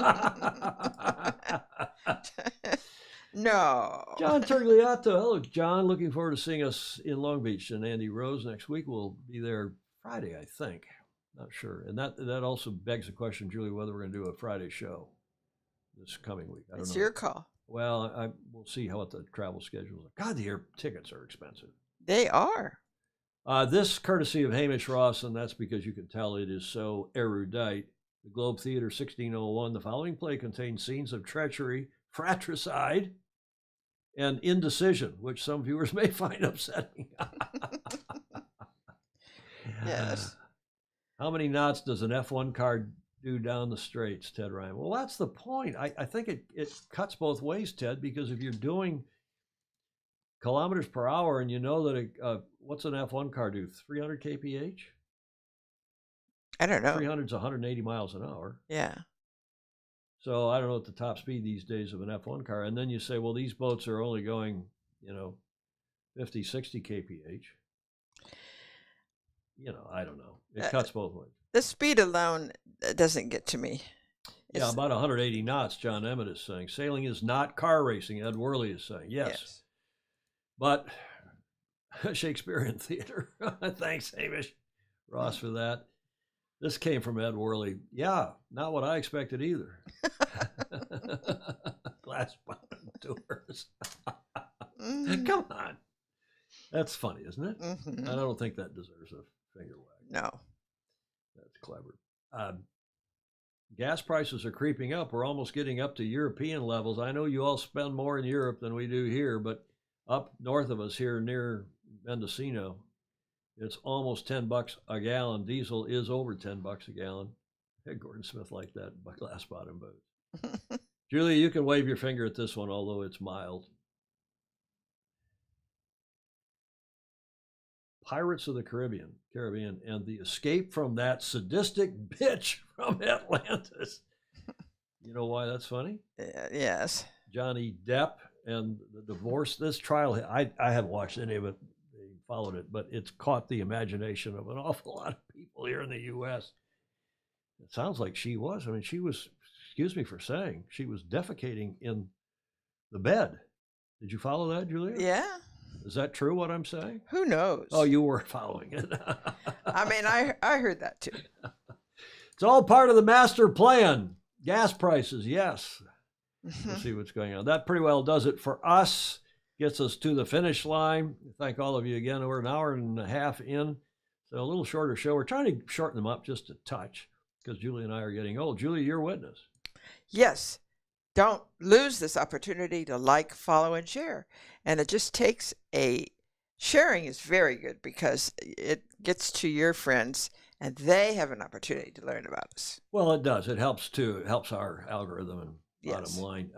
No. John Tergliato. Hello, John. Looking forward to seeing us in Long Beach. And Andy Rose next week. We'll be there Friday, I think. Not sure. And that also begs the question, Julie, whether we're going to do a Friday show this coming week. I don't know. It's your call. Well, we'll see what the travel schedule is. God, the air tickets are expensive. They are. This courtesy of Hamish Ross, and that's because you can tell it is so erudite. The Globe Theater, 1601. The following play contains scenes of treachery, fratricide, and indecision, which some viewers may find upsetting. Yes. How many knots does an F1 car do down the straights, Ted Ryan? Well, that's the point. I think it cuts both ways, Ted, because if you're doing kilometers per hour and you know that what's an F1 car do? 300 kph? I don't know. 300 is 180 miles an hour. Yeah. So I don't know what the top speed these days of an F1 car. And then you say, well, these boats are only going, 50, 60 kph. I don't know. It cuts both ways. The speed alone doesn't get to me. Yeah, about 180 knots, John Emmett is saying. Sailing is not car racing, Ed Worley is saying. Yes. But Shakespearean theater. Thanks, Hamish Ross, for that. This came from Ed Worley. Yeah, not what I expected either. Glass bottom tours. Come on. That's funny, isn't it? I don't think that deserves a finger wag. No. That's clever. Gas prices are creeping up. We're almost getting up to European levels. I know you all spend more in Europe than we do here, but up north of us here near Mendocino, it's almost $10 a gallon. Diesel is over $10 a gallon. Hey, Gordon Smith liked that glass bottom boat. Julia, you can wave your finger at this one, although it's mild. Pirates of the Caribbean, and the escape from that sadistic bitch from Atlantis. You know why that's funny? Yes. Johnny Depp and the divorce. This trial, I haven't watched any of it, followed it, but it's caught the imagination of an awful lot of people here in the U.S. It sounds like she was. I mean, she was, excuse me for saying, she was defecating in the bed. Did you follow that, Julia? Yeah. Is that true, what I'm saying? Who knows? Oh, you were following it. I mean, I heard that too. It's all part of the master plan. Gas prices, yes. We'll see what's going on. That pretty well does it for us. Gets us to the finish line. Thank all of you again. We're an hour and a half in, so a little shorter show. We're trying to shorten them up just a touch because Julie and I are getting old. Julie, you're witness. Yes. Don't lose this opportunity to like, follow, and share. And it just takes sharing is very good because it gets to your friends and they have an opportunity to learn about us. Well, it does. It helps too. It helps our algorithm and bottom line.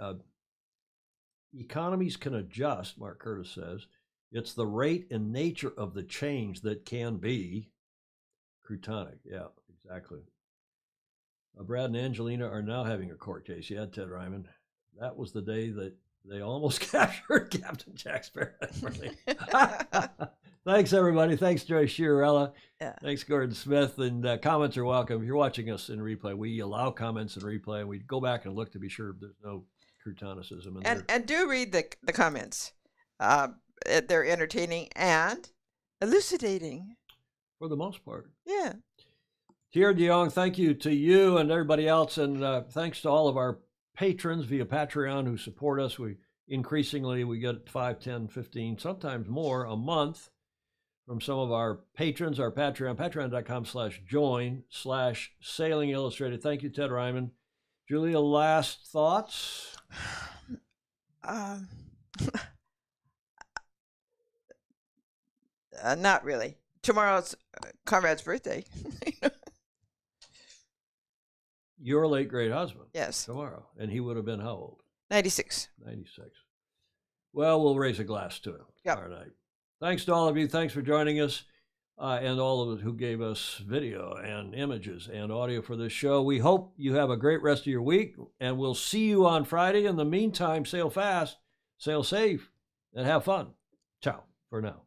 Economies can adjust, Mark Curtis says. It's the rate and nature of the change that can be crutonic. Yeah, exactly. Brad and Angelina are now having a court case. Yeah, Ted Ryman. That was the day that they almost captured Captain Jack Sparrow. Thanks, everybody. Thanks, Joyce Chiarella. Yeah. Thanks, Gordon Smith. And comments are welcome. If you're watching us in replay, we allow comments in replay. And we go back and look to be sure there's no crutonicism. And do read the comments. They're entertaining and elucidating. For the most part. Yeah. Tier DeYoung, thank you to you and everybody else. And thanks to all of our patrons via Patreon who support us. We get 5, 10, 15, sometimes more a month from some of our patrons, our Patreon, patreon.com/join/Sailing Illustrated. Thank you, Ted Ryman. Julia, last thoughts? Not really. Tomorrow's Comrade's birthday. Your late great husband. Yes. Tomorrow. And he would have been how old? 96. 96. Well, we'll raise a glass to him tomorrow night. Thanks to all of you. Thanks for joining us. And all of us who gave us video and images and audio for this show. We hope you have a great rest of your week. And we'll see you on Friday. In the meantime, sail fast, sail safe, and have fun. Ciao for now.